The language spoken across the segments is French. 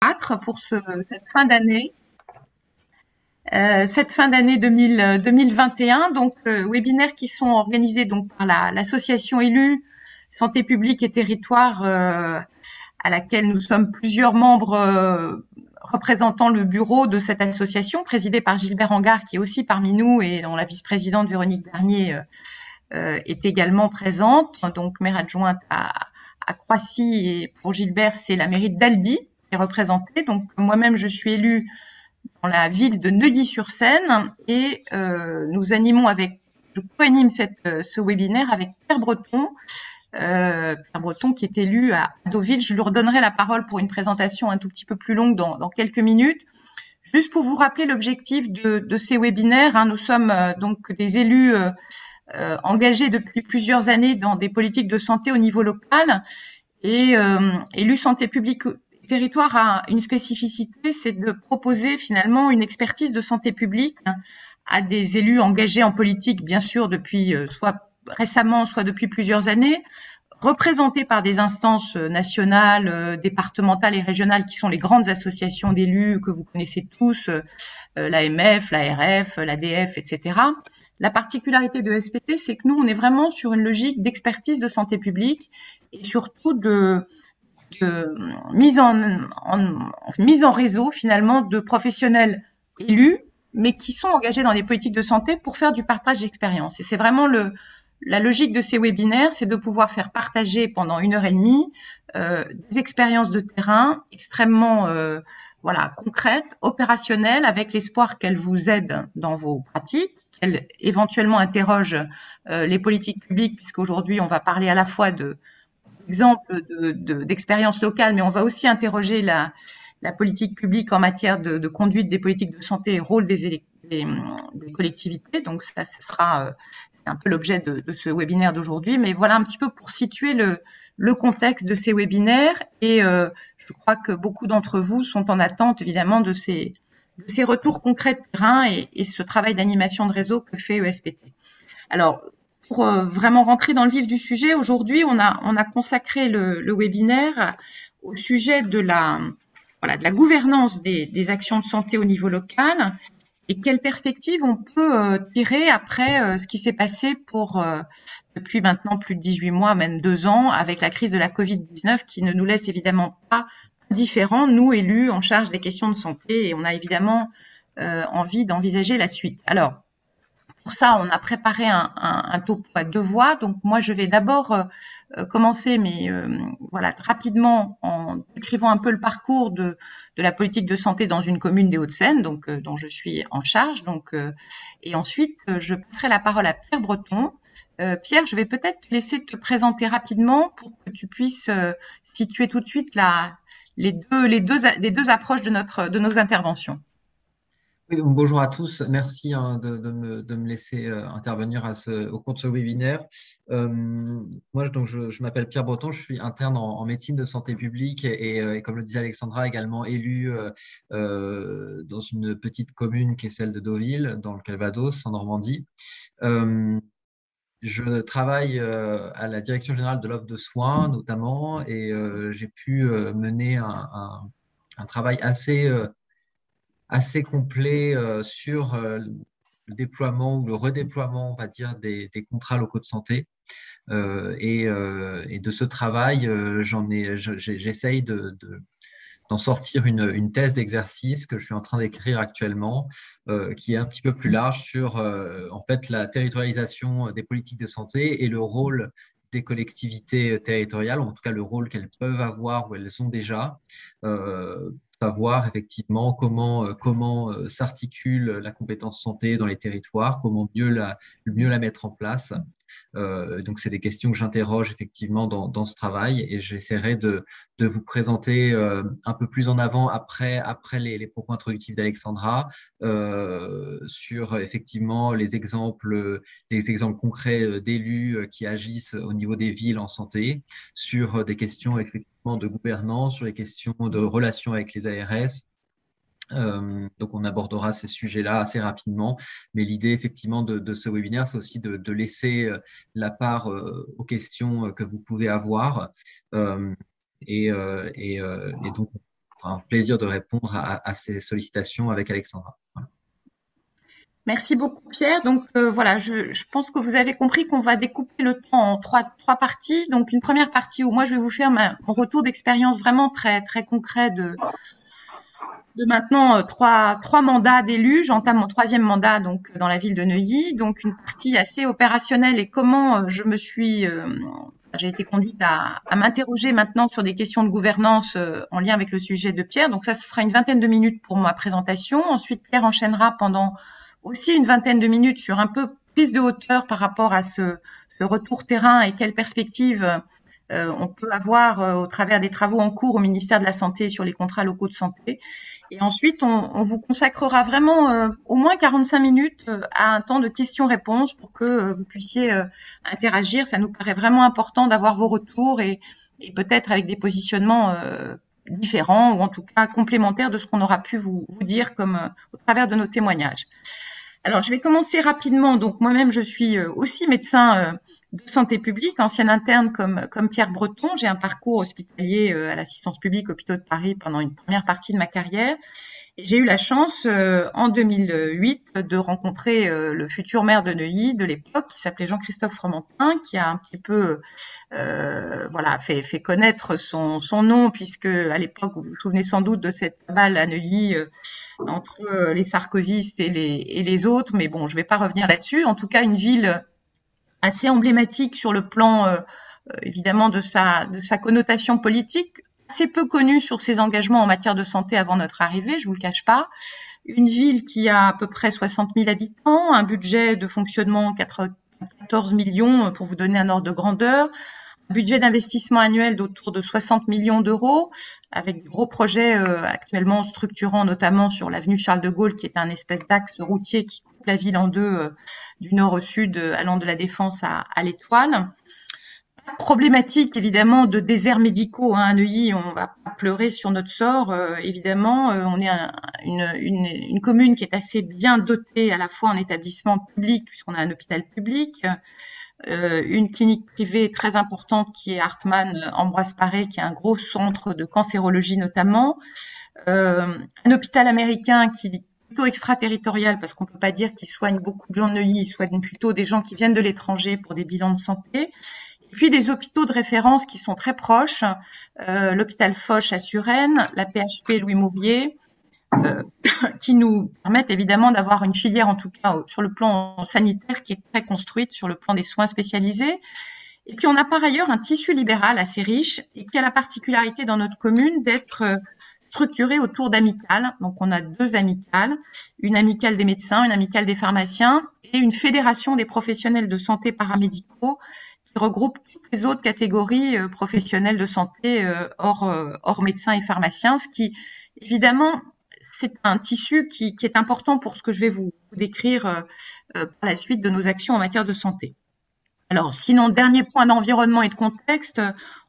4 pour cette fin d'année. Cette fin d'année 2021, donc webinaires qui sont organisés donc par l'association élue Santé publique et territoire, à laquelle nous sommes plusieurs membres représentant le bureau de cette association, présidée par Gilbert Angard, qui est aussi parmi nous et dont la vice-présidente Véronique Bernier est également présente. Donc maire adjointe à Croissy, et pour Gilbert, c'est la mairie d'Albi qui est représentée. Donc moi-même, je suis élue dans la ville de Neuilly-sur-Seine et je co-anime ce webinaire avec Pierre Breton qui est élu à Deauville. Je lui redonnerai la parole pour une présentation un tout petit peu plus longue dans quelques minutes. Juste pour vous rappeler l'objectif de ces webinaires, nous sommes donc des élus engagés depuis plusieurs années dans des politiques de santé au niveau local et élus santé publique territoire a une spécificité, c'est de proposer finalement une expertise de santé publique à des élus engagés en politique, bien sûr, depuis soit récemment, soit depuis plusieurs années, représentés par des instances nationales, départementales et régionales qui sont les grandes associations d'élus que vous connaissez tous, l'AMF, l'ARF, l'ADF, etc. La particularité de SPT, c'est que nous, on est vraiment sur une logique d'expertise de santé publique et surtout de mise en réseau finalement de professionnels élus, mais qui sont engagés dans les politiques de santé pour faire du partage d'expérience. Et c'est vraiment la logique de ces webinaires, c'est de pouvoir faire partager pendant 1 heure et demie des expériences de terrain extrêmement concrètes, opérationnelles, avec l'espoir qu'elles vous aident dans vos pratiques, qu'elles éventuellement interrogent les politiques publiques, puisqu'aujourd'hui on va parler à la fois d'exemples d'expériences locales, mais on va aussi interroger la politique publique en matière de conduite des politiques de santé et rôle des collectivités. Donc ça, ce sera un peu l'objet de ce webinaire d'aujourd'hui. Mais voilà un petit peu pour situer le contexte de ces webinaires. Et je crois que beaucoup d'entre vous sont en attente, évidemment, de ces retours concrets de terrain et ce travail d'animation de réseau que fait ESPT. Alors, pour vraiment rentrer dans le vif du sujet, aujourd'hui, on a consacré le webinaire au sujet de la gouvernance des actions de santé au niveau local et quelles perspectives on peut tirer après ce qui s'est passé depuis maintenant plus de 18 mois, même 2 ans, avec la crise de la Covid-19 qui ne nous laisse évidemment pas indifférents, nous élus en charge des questions de santé, et on a évidemment envie d'envisager la suite. Alors, pour ça, on a préparé un topo à 2 voix. Donc moi, je vais d'abord commencer, mais rapidement, en décrivant un peu le parcours de la politique de santé dans une commune des Hauts-de-Seine, donc dont je suis en charge. Donc et ensuite, je passerai la parole à Pierre Breton. Pierre, je vais peut-être te laisser te présenter rapidement pour que tu puisses situer tout de suite les deux approches de nos interventions. Oui, donc bonjour à tous, merci de me laisser intervenir au cours de ce webinaire. Moi, donc, je m'appelle Pierre Breton, je suis interne en médecine de santé publique et comme le disait Alexandra, également élu dans une petite commune qui est celle de Deauville, dans le Calvados, en Normandie. Je travaille à la direction générale de l'offre de soins, notamment, et j'ai pu mener un travail assez complet sur le déploiement ou le redéploiement, on va dire, des contrats locaux de santé. Et de ce travail, j'essaye d'en sortir une thèse d'exercice que je suis en train d'écrire actuellement, qui est un petit peu plus large sur en fait la territorialisation des politiques de santé et le rôle des collectivités territoriales, en tout cas le rôle qu'elles peuvent avoir ou elles ont déjà, savoir effectivement comment s'articule la compétence santé dans les territoires, comment mieux la mettre en place. Donc, c'est des questions que j'interroge effectivement dans ce travail et j'essaierai de vous présenter un peu plus en avant après les propos introductifs d'Alexandra sur effectivement les exemples concrets d'élus qui agissent au niveau des villes en santé, sur des questions effectivement de gouvernance, sur les questions de relations avec les ARS. Donc, on abordera ces sujets-là assez rapidement. Mais l'idée, effectivement, de ce webinaire, c'est aussi de laisser la part aux questions que vous pouvez avoir. Et donc, on fera un plaisir de répondre à ces sollicitations avec Alexandra. Voilà. Merci beaucoup Pierre. Donc voilà, je pense que vous avez compris qu'on va découper le temps en trois parties. Donc une première partie où moi je vais vous faire mon retour d'expérience vraiment très très concret de maintenant trois mandats d'élus. J'entame mon troisième mandat donc dans la ville de Neuilly. Donc une partie assez opérationnelle et comment j'ai été conduite à m'interroger maintenant sur des questions de gouvernance en lien avec le sujet de Pierre. Donc ça, ce sera une vingtaine de minutes pour ma présentation. Ensuite, Pierre enchaînera pendant aussi une vingtaine de minutes sur un peu prise de hauteur par rapport à ce retour terrain et quelles perspectives on peut avoir au travers des travaux en cours au ministère de la Santé sur les contrats locaux de santé. Et ensuite, on vous consacrera vraiment au moins 45 minutes à un temps de questions-réponses pour que vous puissiez interagir. Ça nous paraît vraiment important d'avoir vos retours et peut-être avec des positionnements différents ou en tout cas complémentaires de ce qu'on aura pu vous dire comme au travers de nos témoignages. Alors, je vais commencer rapidement. Donc, moi-même, je suis aussi médecin de santé publique, ancienne interne comme Pierre Breton. J'ai un parcours hospitalier à l'Assistance publique Hôpitaux de Paris pendant une première partie de ma carrière. Et j'ai eu la chance, en 2008, de rencontrer le futur maire de Neuilly de l'époque, qui s'appelait Jean-Christophe Fromentin, qui a un petit peu fait connaître son nom, puisque à l'époque, vous vous souvenez sans doute de cette balle à Neuilly entre les sarkozystes et les autres, mais bon, je ne vais pas revenir là-dessus. En tout cas, une ville assez emblématique sur le plan, évidemment, de sa connotation politique, assez peu connue sur ses engagements en matière de santé avant notre arrivée, je vous le cache pas. Une ville qui a à peu près 60 000 habitants, un budget de fonctionnement 14 millions, pour vous donner un ordre de grandeur, un budget d'investissement annuel d'autour de 60 millions d'euros, avec de gros projets actuellement structurants, notamment sur l'avenue Charles de Gaulle, qui est un espèce d'axe routier qui coupe la ville en deux, du nord au sud, allant de la Défense à l'Étoile. Problématique évidemment de déserts médicaux à Neuilly, on va pas pleurer sur notre sort, évidemment. On est une commune qui est assez bien dotée à la fois en établissement public, puisqu'on a un hôpital public, une clinique privée très importante qui est Hartmann Ambroise Paré, qui est un gros centre de cancérologie notamment, un hôpital américain qui est plutôt extraterritorial parce qu'on peut pas dire qu'il soigne beaucoup de gens de Neuilly, il soigne plutôt des gens qui viennent de l'étranger pour des bilans de santé. Et puis des hôpitaux de référence qui sont très proches, l'hôpital Foch à Suresnes, la PHP Louis Mourier, qui nous permettent évidemment d'avoir une filière, en tout cas sur le plan sanitaire, qui est très construite sur le plan des soins spécialisés. Et puis on a par ailleurs un tissu libéral assez riche et qui a la particularité dans notre commune d'être structuré autour d'amicales. Donc on a deux amicales, une amicale des médecins, une amicale des pharmaciens et une fédération des professionnels de santé paramédicaux qui regroupe toutes les autres catégories professionnelles de santé hors médecins et pharmaciens, ce qui évidemment c'est un tissu qui est important pour ce que je vais vous décrire par la suite de nos actions en matière de santé. Alors, sinon, dernier point d'environnement et de contexte,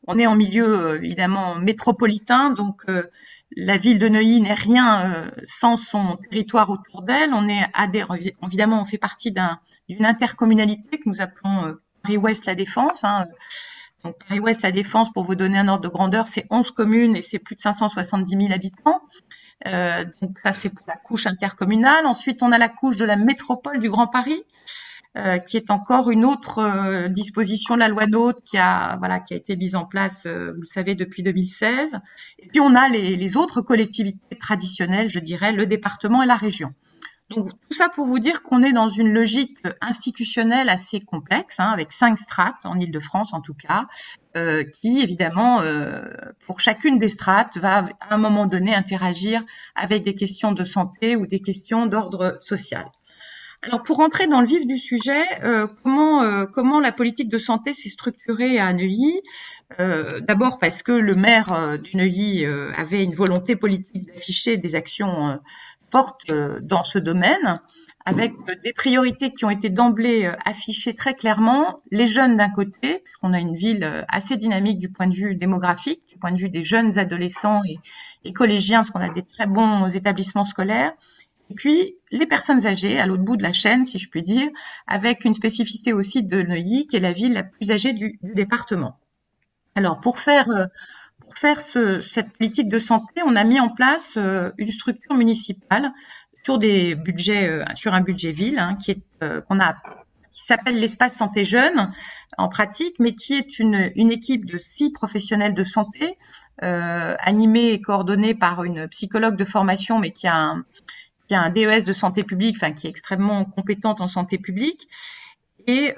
on est en milieu évidemment métropolitain, donc la ville de Neuilly n'est rien sans son territoire autour d'elle. On est évidemment, on fait partie d'une intercommunalité que nous appelons Paris-Ouest La Défense. Donc Paris-Ouest La Défense, pour vous donner un ordre de grandeur, c'est 11 communes et c'est plus de 570 000 habitants. Donc ça, c'est pour la couche intercommunale. Ensuite, on a la couche de la métropole du Grand Paris, qui est encore une autre disposition de la loi NOTRe qui a été mise en place, vous le savez, depuis 2016. Et puis on a les autres collectivités traditionnelles, je dirais, le département et la région. Donc tout ça pour vous dire qu'on est dans une logique institutionnelle assez complexe, avec 5 strates en Île-de-France en tout cas, qui évidemment, pour chacune des strates, va à un moment donné interagir avec des questions de santé ou des questions d'ordre social. Alors pour rentrer dans le vif du sujet, comment la politique de santé s'est structurée à Neuilly? D'abord parce que le maire du Neuilly avait une volonté politique d'afficher des actions fortes dans ce domaine, avec des priorités qui ont été d'emblée affichées très clairement. Les jeunes d'un côté, puisqu'on a une ville assez dynamique du point de vue démographique, du point de vue des jeunes adolescents et collégiens, parce qu'on a des très bons établissements scolaires. Et puis, les personnes âgées, à l'autre bout de la chaîne, si je puis dire, avec une spécificité aussi de Neuilly, qui est la ville la plus âgée du département. Alors, pour faire pour faire cette politique de santé, on a mis en place une structure municipale sur des budgets, sur un budget ville, hein, qui s'appelle l'espace santé jeune en pratique, mais qui est une équipe de 6 professionnels de santé, animée et coordonnée par une psychologue de formation, mais qui a un DES de santé publique, enfin qui est extrêmement compétente en santé publique. Et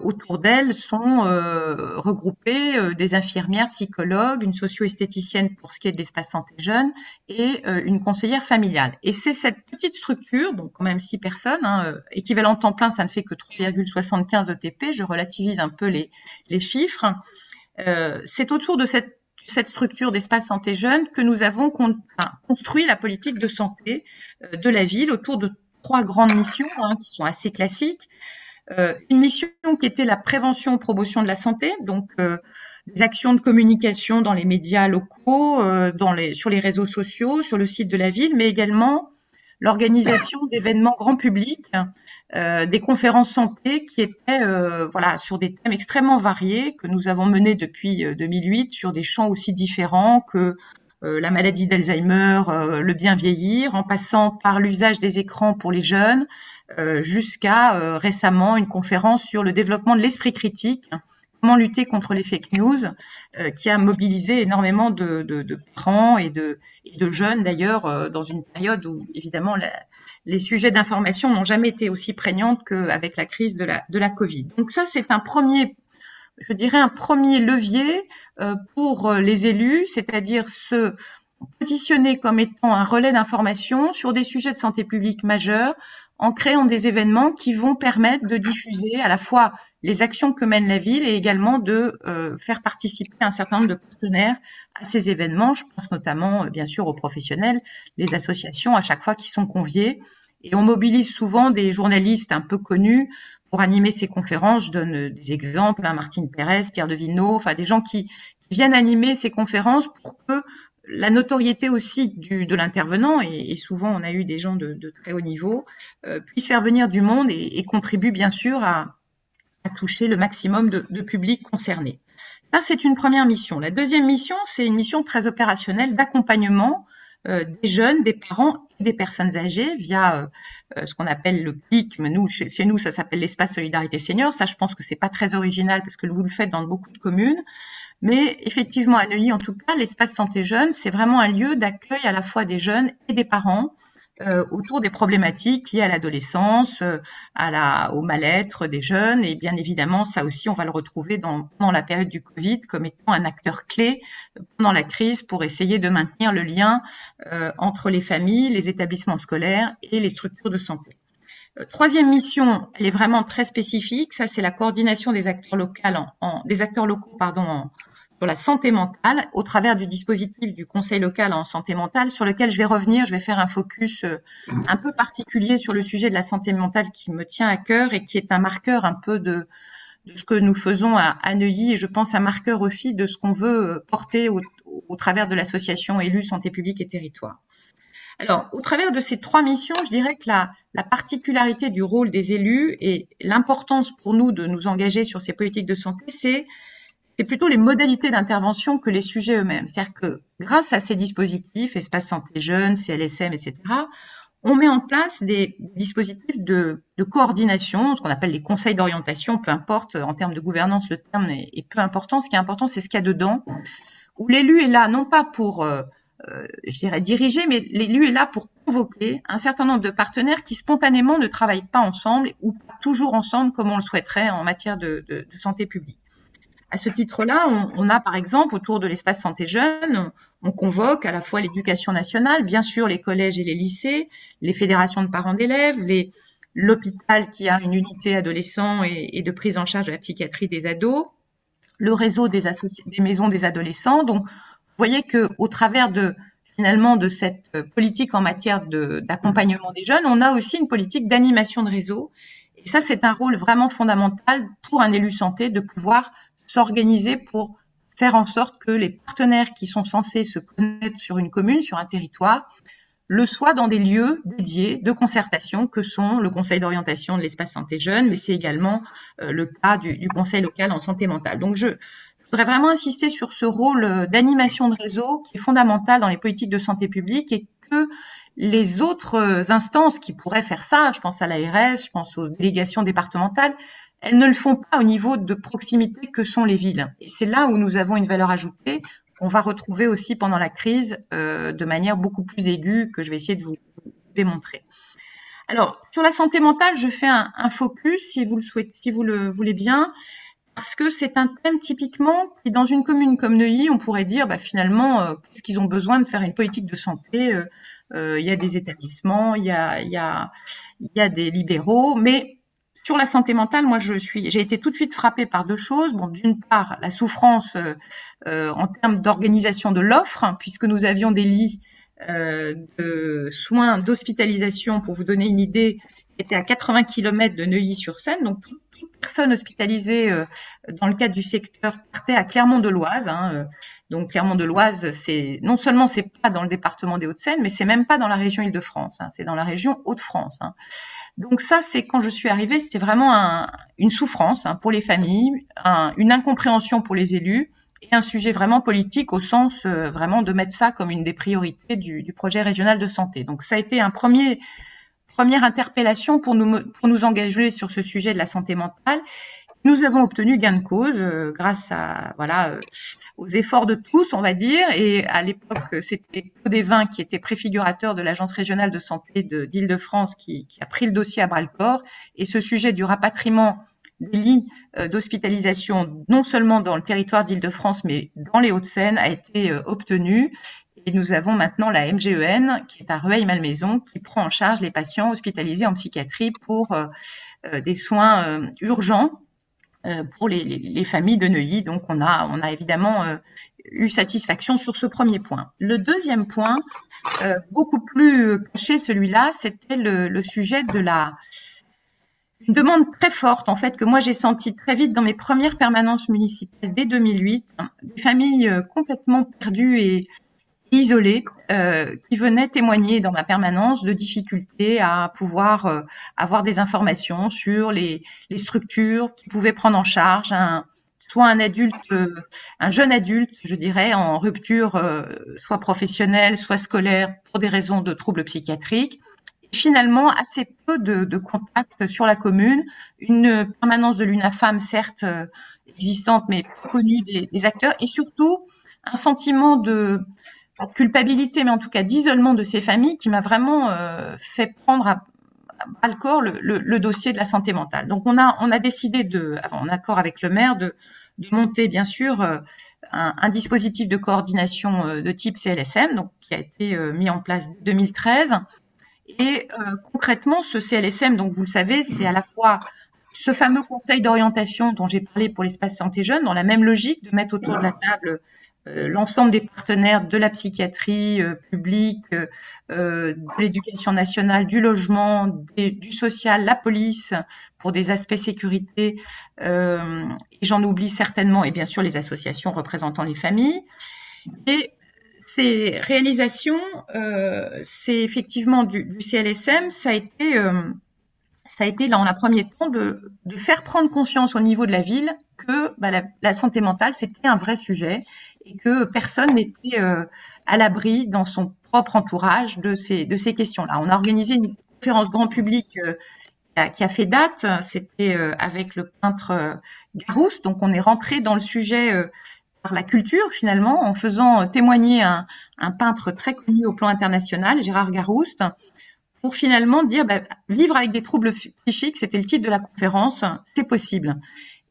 autour d'elle sont regroupées des infirmières, psychologues, une socio-esthéticienne pour ce qui est de l'espace santé jeune et une conseillère familiale. Et c'est cette petite structure, donc quand même 6 personnes, hein, équivalent temps plein, ça ne fait que 3,75 ETP, je relativise un peu les chiffres. C'est autour de cette structure d'espace santé jeune que nous avons construit la politique de santé de la ville autour de 3 grandes missions, hein, qui sont assez classiques. Une mission qui était la prévention, promotion de la santé, donc des actions de communication dans les médias locaux, sur les réseaux sociaux, sur le site de la ville, mais également l'organisation d'événements grand public, des conférences santé qui étaient sur des thèmes extrêmement variés que nous avons menés depuis 2008 sur des champs aussi différents que la maladie d'Alzheimer, le bien vieillir, en passant par l'usage des écrans pour les jeunes, jusqu'à récemment une conférence sur le développement de l'esprit critique, comment lutter contre les fake news, qui a mobilisé énormément de parents et de jeunes d'ailleurs, dans une période où évidemment les sujets d'information n'ont jamais été aussi prégnantes qu'avec la crise de la Covid. Donc ça, c'est un premier levier pour les élus, c'est-à-dire se positionner comme étant un relais d'information sur des sujets de santé publique majeurs en créant des événements qui vont permettre de diffuser à la fois les actions que mène la ville et également de faire participer un certain nombre de partenaires à ces événements. Je pense notamment, bien sûr, aux professionnels, les associations à chaque fois qui sont conviés. Et on mobilise souvent des journalistes un peu connus pour animer ces conférences. Je donne des exemples, hein, Martine Pérez, Pierre de Villeneuve, enfin des gens qui viennent animer ces conférences pour que la notoriété aussi de l'intervenant, et souvent on a eu des gens de très haut niveau, puisse faire venir du monde et contribue bien sûr à toucher le maximum de publics concernés. Ça, c'est une première mission. La deuxième mission, c'est une mission très opérationnelle d'accompagnement des jeunes, des parents et des personnes âgées via ce qu'on appelle le CLIC, mais chez nous, ça s'appelle l'espace Solidarité Senior. Ça, je pense que c'est pas très original parce que vous le faites dans beaucoup de communes. Mais effectivement, à Neuilly, en tout cas, l'espace santé jeune, c'est vraiment un lieu d'accueil à la fois des jeunes et des parents autour des problématiques liées à l'adolescence, au mal-être des jeunes. Et bien évidemment, ça aussi, on va le retrouver pendant la période du Covid comme étant un acteur clé pendant la crise pour essayer de maintenir le lien entre les familles, les établissements scolaires et les structures de santé. Troisième mission, elle est vraiment très spécifique. Ça, c'est la coordination des acteurs locaux sur la santé mentale au travers du dispositif du Conseil local en santé mentale sur lequel je vais revenir. Je vais faire un focus un peu particulier sur le sujet de la santé mentale qui me tient à cœur et qui est un marqueur un peu de ce que nous faisons à Neuilly et je pense un marqueur aussi de ce qu'on veut porter au travers de l'association Élus Santé publique et Territoire. Alors, au travers de ces 3 missions, je dirais que la particularité du rôle des élus et l'importance pour nous de nous engager sur ces politiques de santé, c'est plutôt les modalités d'intervention que les sujets eux-mêmes. C'est-à-dire que grâce à ces dispositifs, espace santé jeune, CLSM, etc., on met en place des dispositifs de coordination, ce qu'on appelle les conseils d'orientation, peu importe, en termes de gouvernance, le terme est peu important. Ce qui est important, c'est ce qu'il y a dedans, où l'élu est là, non pas pour diriger, mais l'élu est là pour convoquer un certain nombre de partenaires qui spontanément ne travaillent pas ensemble ou pas toujours ensemble comme on le souhaiterait en matière de santé publique. À ce titre-là, on a par exemple autour de l'espace santé jeune, on convoque à la fois l'éducation nationale, bien sûr les collèges et les lycées, les fédérations de parents d'élèves, l'hôpital qui a une unité adolescents et de prise en charge de la psychiatrie des ados, le réseau des maisons des adolescents. Donc, vous voyez qu'au travers de cette politique en matière d'accompagnement des jeunes, on a aussi une politique d'animation de réseau. Et ça, c'est un rôle vraiment fondamental pour un élu santé de pouvoir s'organiser pour faire en sorte que les partenaires qui sont censés se connaître sur une commune, sur un territoire, le soient dans des lieux dédiés de concertation que sont le conseil d'orientation de l'espace santé jeune, mais c'est également le cas du conseil local en santé mentale. Donc, je voudrais vraiment insister sur ce rôle d'animation de réseau qui est fondamental dans les politiques de santé publique et que les autres instances qui pourraient faire ça, je pense à l'ARS, je pense aux délégations départementales, elles ne le font pas au niveau de proximité que sont les villes. Et c'est là où nous avons une valeur ajoutée qu'on va retrouver aussi pendant la crise de manière beaucoup plus aiguë que je vais essayer de vous démontrer. Alors, sur la santé mentale, je fais un focus, si vous le souhaitez, si vous le voulez bien, parce que c'est un thème typiquement qui, dans une commune comme Neuilly, on pourrait dire, finalement, qu'est-ce qu'ils ont besoin de faire une politique de santé il y a des établissements, il y a des libéraux, mais sur la santé mentale, moi, j'ai été tout de suite frappée par deux choses. Bon, d'une part, la souffrance en termes d'organisation de l'offre, hein, puisque nous avions des lits de soins d'hospitalisation, pour vous donner une idée, qui étaient à 80 km de Neuilly-sur-Seine, donc toute personne hospitalisée dans le cadre du secteur partait à Clermont-de-Loise. Hein, donc Clermont-de-Loise, non seulement c'est pas dans le département des Hauts-de-Seine, mais c'est même pas dans la région Île-de-France, hein, c'est dans la région Hauts-de-France. Hein. Donc ça, c'est quand je suis arrivée, c'était vraiment une souffrance hein, pour les familles, une incompréhension pour les élus et un sujet vraiment politique au sens vraiment de mettre ça comme une des priorités du projet régional de santé. Donc ça a été première interpellation pour nous engager sur ce sujet de la santé mentale. Nous avons obtenu gain de cause grâce à aux efforts de tous, on va dire. Et à l'époque, c'était Claude Evin qui était préfigurateur de l'Agence régionale de santé d'Île-de-France qui a pris le dossier à bras-le-corps. Et ce sujet du rapatriement des lits d'hospitalisation, non seulement dans le territoire d'Île-de-France, mais dans les Hauts-de-Seine, a été obtenu. Et nous avons maintenant la MGEN, qui est à Rueil-Malmaison, qui prend en charge les patients hospitalisés en psychiatrie pour des soins urgents pour les familles de Neuilly. Donc, on a évidemment eu satisfaction sur ce premier point. Le deuxième point, beaucoup plus caché celui-là, c'était le sujet de une demande très forte, en fait, que moi j'ai senti très vite dans mes premières permanences municipales dès 2008, hein, des familles complètement perdues et isolées qui venaient témoigner dans ma permanence de difficultés à pouvoir avoir des informations sur les structures qui pouvaient prendre en charge soit un jeune adulte, je dirais, en rupture soit professionnelle, soit scolaire pour des raisons de troubles psychiatriques. Et finalement, assez peu de contacts sur la commune, une permanence de l'UNAFAM, certes existante, mais peu connue des acteurs, et surtout un sentiment de culpabilité, mais en tout cas d'isolement de ces familles qui m'a vraiment fait prendre à bras-le-corps le dossier de la santé mentale. Donc on a décidé en accord avec le maire de monter bien sûr un dispositif de coordination de type CLSM, donc qui a été mis en place dès 2013. Et concrètement, ce CLSM, donc vous le savez, c'est à la fois ce fameux conseil d'orientation dont j'ai parlé pour l'espace santé jeune, dans la même logique de mettre autour de la table l'ensemble des partenaires de la psychiatrie publique, de l'éducation nationale, du logement, du social, la police, pour des aspects sécurité, et j'en oublie certainement, et bien sûr les associations représentant les familles. Et ces réalisations, c'est effectivement du CLSM, ça a été, là, en un premier temps, de faire prendre conscience au niveau de la ville que la santé mentale, c'était un vrai sujet et que personne n'était à l'abri dans son propre entourage de ces questions-là. On a organisé une conférence grand public qui a fait date, c'était avec le peintre Garouste, donc on est rentré dans le sujet par la culture finalement, en faisant témoigner un peintre très connu au plan international, Gérard Garouste, pour finalement dire vivre avec des troubles psychiques, c'était le titre de la conférence, c'est possible.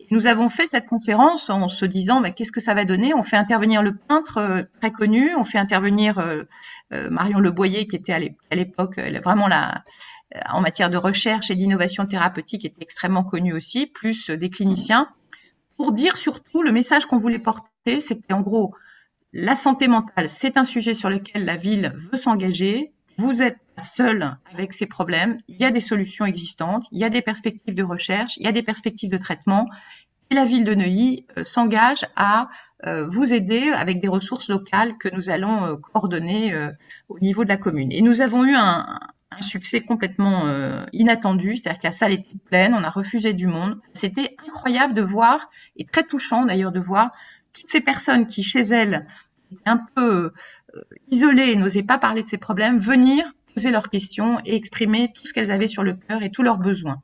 Et nous avons fait cette conférence en se disant qu'est-ce que ça va donner. On fait intervenir le peintre très connu, on fait intervenir Marion Leboyer qui était à l'époque vraiment en matière de recherche et d'innovation thérapeutique était extrêmement connue aussi, plus des cliniciens, pour dire surtout le message qu'on voulait porter, c'était en gros la santé mentale, c'est un sujet sur lequel la ville veut s'engager. Vous êtes seul avec ces problèmes, il y a des solutions existantes, il y a des perspectives de recherche, il y a des perspectives de traitement. Et la ville de Neuilly s'engage à vous aider avec des ressources locales que nous allons coordonner au niveau de la commune. Et nous avons eu un succès complètement inattendu, c'est-à-dire que la salle était pleine, on a refusé du monde. C'était incroyable de voir, et très touchant d'ailleurs de voir, ces personnes qui, chez elles, étaient un peu isolées et n'osaient pas parler de ces problèmes, venir poser leurs questions et exprimer tout ce qu'elles avaient sur le cœur et tous leurs besoins.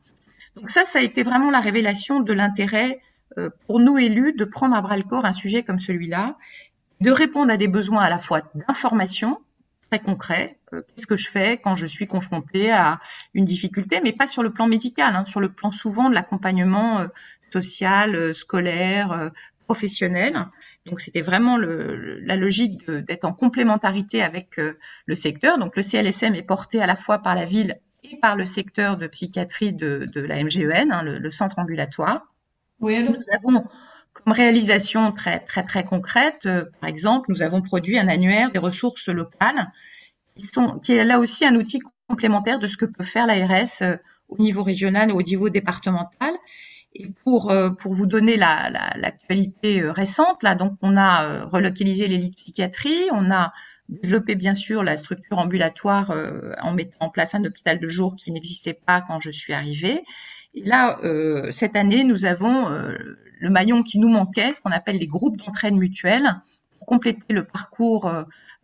Donc ça a été vraiment la révélation de l'intérêt pour nous élus de prendre à bras-le-corps un sujet comme celui-là, de répondre à des besoins à la fois d'information, très concrets, qu'est-ce que je fais quand je suis confrontée à une difficulté, mais pas sur le plan médical, hein, sur le plan souvent de l'accompagnement social, scolaire, professionnel. Donc c'était vraiment la logique d'être en complémentarité avec le secteur. Donc le CLSM est porté à la fois par la ville et par le secteur de psychiatrie de la MGEN, hein, le centre ambulatoire. Oui, alors. Nous avons comme réalisation très concrète, par exemple, nous avons produit un annuaire des ressources locales qui est là aussi un outil complémentaire de ce que peut faire l'ARS au niveau régional et au niveau départemental. Et pour vous donner l'actualité récente, là, donc on a relocalisé les lits de psychiatrie, on a développé bien sûr la structure ambulatoire en mettant en place un hôpital de jour qui n'existait pas quand je suis arrivée. Et là, cette année, nous avons le maillon qui nous manquait, ce qu'on appelle les groupes d'entraide mutuelle, pour compléter le parcours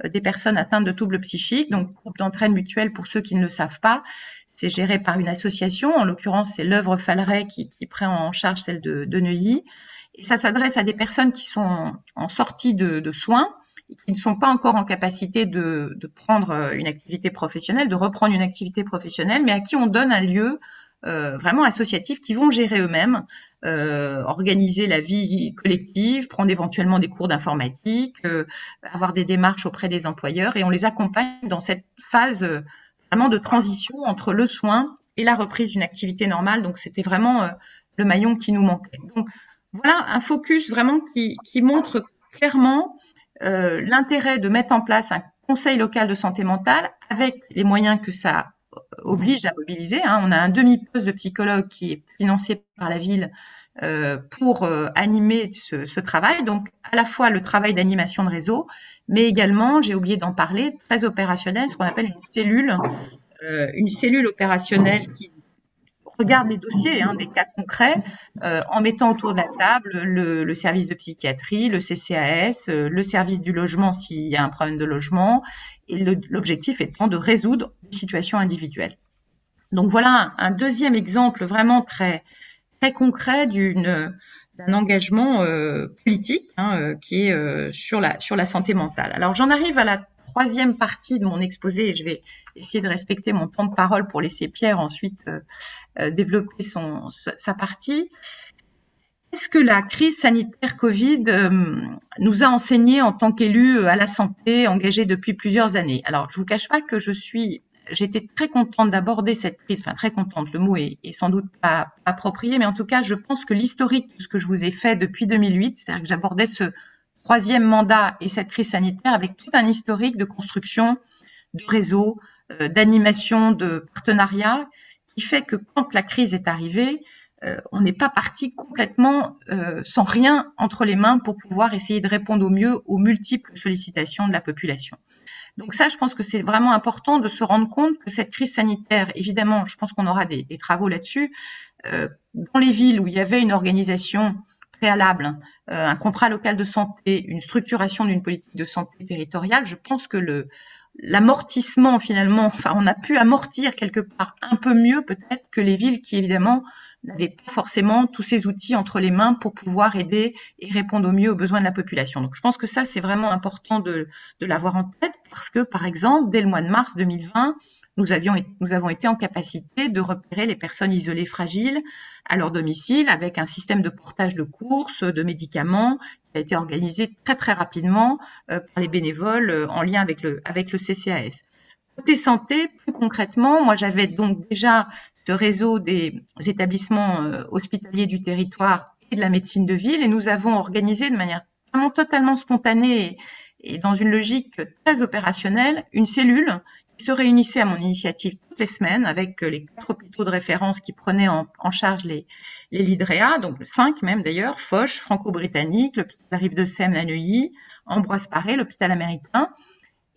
des personnes atteintes de troubles psychiques. Donc, groupe d'entraide mutuelle, pour ceux qui ne le savent pas, c'est géré par une association. En l'occurrence, c'est l'œuvre Falleret qui prend en charge celle de Neuilly. Et ça s'adresse à des personnes qui sont en sortie de soins, qui ne sont pas encore en capacité de prendre une activité professionnelle, de reprendre une activité professionnelle, mais à qui on donne un lieu vraiment associatifs qui vont gérer eux-mêmes, organiser la vie collective, prendre éventuellement des cours d'informatique, avoir des démarches auprès des employeurs, et on les accompagne dans cette phase vraiment de transition entre le soin et la reprise d'une activité normale. Donc c'était vraiment le maillon qui nous manquait. Donc voilà un focus vraiment qui montre clairement l'intérêt de mettre en place un conseil local de santé mentale avec les moyens que ça oblige à mobiliser. Hein. On a un demi-poste de psychologue qui est financé par la ville pour animer ce travail. Donc, à la fois le travail d'animation de réseau, mais également, j'ai oublié d'en parler, très opérationnel, ce qu'on appelle une cellule opérationnelle qui regarde les dossiers, hein, des cas concrets, en mettant autour de la table le service de psychiatrie, le CCAS, le service du logement s'il y a un problème de logement, et l'objectif étant de résoudre des situations individuelles. Donc voilà un deuxième exemple vraiment très concret d'un engagement politique, hein, qui est sur la santé mentale. Alors j'en arrive à la troisième partie de mon exposé, et je vais essayer de respecter mon temps de parole pour laisser Pierre ensuite développer sa partie. Qu'est-ce que la crise sanitaire Covid nous a enseigné en tant qu'élus à la santé engagés depuis plusieurs années? Alors, je vous cache pas que j'étais très contente d'aborder cette crise, enfin très contente, le mot est sans doute pas approprié, mais en tout cas, je pense que l'historique de ce que je vous ai fait depuis 2008, c'est-à-dire que j'abordais ce troisième mandat et cette crise sanitaire avec tout un historique de construction de réseau, d'animation, de partenariat, qui fait que quand la crise est arrivée, on n'est pas parti complètement sans rien entre les mains pour pouvoir essayer de répondre au mieux aux multiples sollicitations de la population. Donc ça, je pense que c'est vraiment important de se rendre compte que cette crise sanitaire, évidemment, je pense qu'on aura des travaux là-dessus, dans les villes où il y avait une organisation préalable, un contrat local de santé, une structuration d'une politique de santé territoriale, je pense que l'amortissement finalement, enfin on a pu amortir quelque part un peu mieux peut-être que les villes qui évidemment n'avaient pas forcément tous ces outils entre les mains pour pouvoir aider et répondre au mieux aux besoins de la population. Donc je pense que ça c'est vraiment important de l'avoir en tête parce que par exemple dès le mois de mars 2020, nous avons été en capacité de repérer les personnes isolées fragiles à leur domicile avec un système de portage de courses, de médicaments qui a été organisé très rapidement par les bénévoles en lien avec le CCAS. Côté santé, plus concrètement, moi j'avais donc déjà ce réseau des établissements hospitaliers du territoire et de la médecine de ville et nous avons organisé de manière vraiment totalement spontanée et dans une logique très opérationnelle une cellule qui se réunissait à mon initiative toutes les semaines avec les 4 hôpitaux de référence qui prenaient en charge les lits de réa, donc 5 même d'ailleurs, Foch, Franco-Britannique, l'hôpital Rive-de-Seine à Neuilly, Ambroise Paré, l'hôpital américain.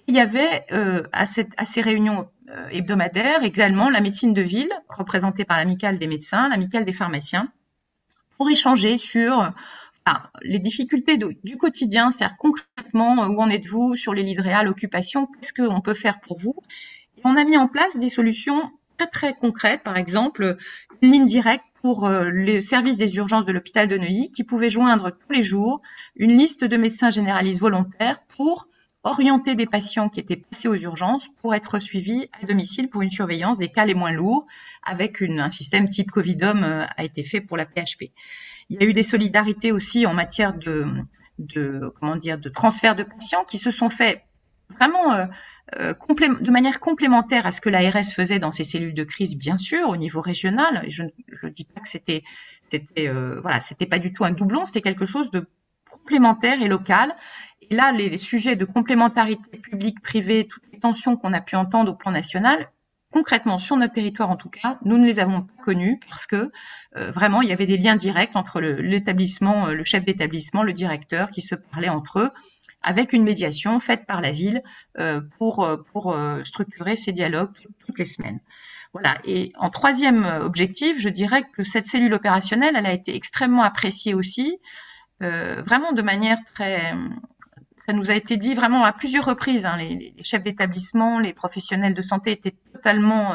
Il y avait à ces réunions hebdomadaires également la médecine de ville, représentée par l'amicale des médecins, l'amicale des pharmaciens, pour échanger sur les difficultés du quotidien, c'est-à-dire concrètement, où en êtes-vous sur les lits de réa, l'occupation, qu'est-ce qu'on peut faire pour vous? Et on a mis en place des solutions très très concrètes, par exemple une ligne directe pour les services des urgences de l'hôpital de Neuilly qui pouvait joindre tous les jours une liste de médecins généralistes volontaires pour orienter des patients qui étaient passés aux urgences pour être suivis à domicile pour une surveillance des cas les moins lourds, avec un système type Covidom a été fait pour la PHP. Il y a eu des solidarités aussi en matière de transfert de patients qui se sont faits vraiment de manière complémentaire à ce que l'ARS faisait dans ses cellules de crise, bien sûr, au niveau régional. Et je ne dis pas que c'était pas du tout un doublon, c'était quelque chose de complémentaire et local. Et là, les sujets de complémentarité publique-privée, toutes les tensions qu'on a pu entendre au plan national, concrètement, sur notre territoire en tout cas, nous ne les avons pas connus parce que vraiment, il y avait des liens directs entre l'établissement, le chef d'établissement, le directeur qui se parlaient entre eux, avec une médiation faite par la ville pour structurer ces dialogues toutes les semaines. Voilà. Et en troisième objectif, je dirais que cette cellule opérationnelle, elle a été extrêmement appréciée aussi, vraiment de manière très... Ça nous a été dit vraiment à plusieurs reprises. Hein, les chefs d'établissement, les professionnels de santé étaient totalement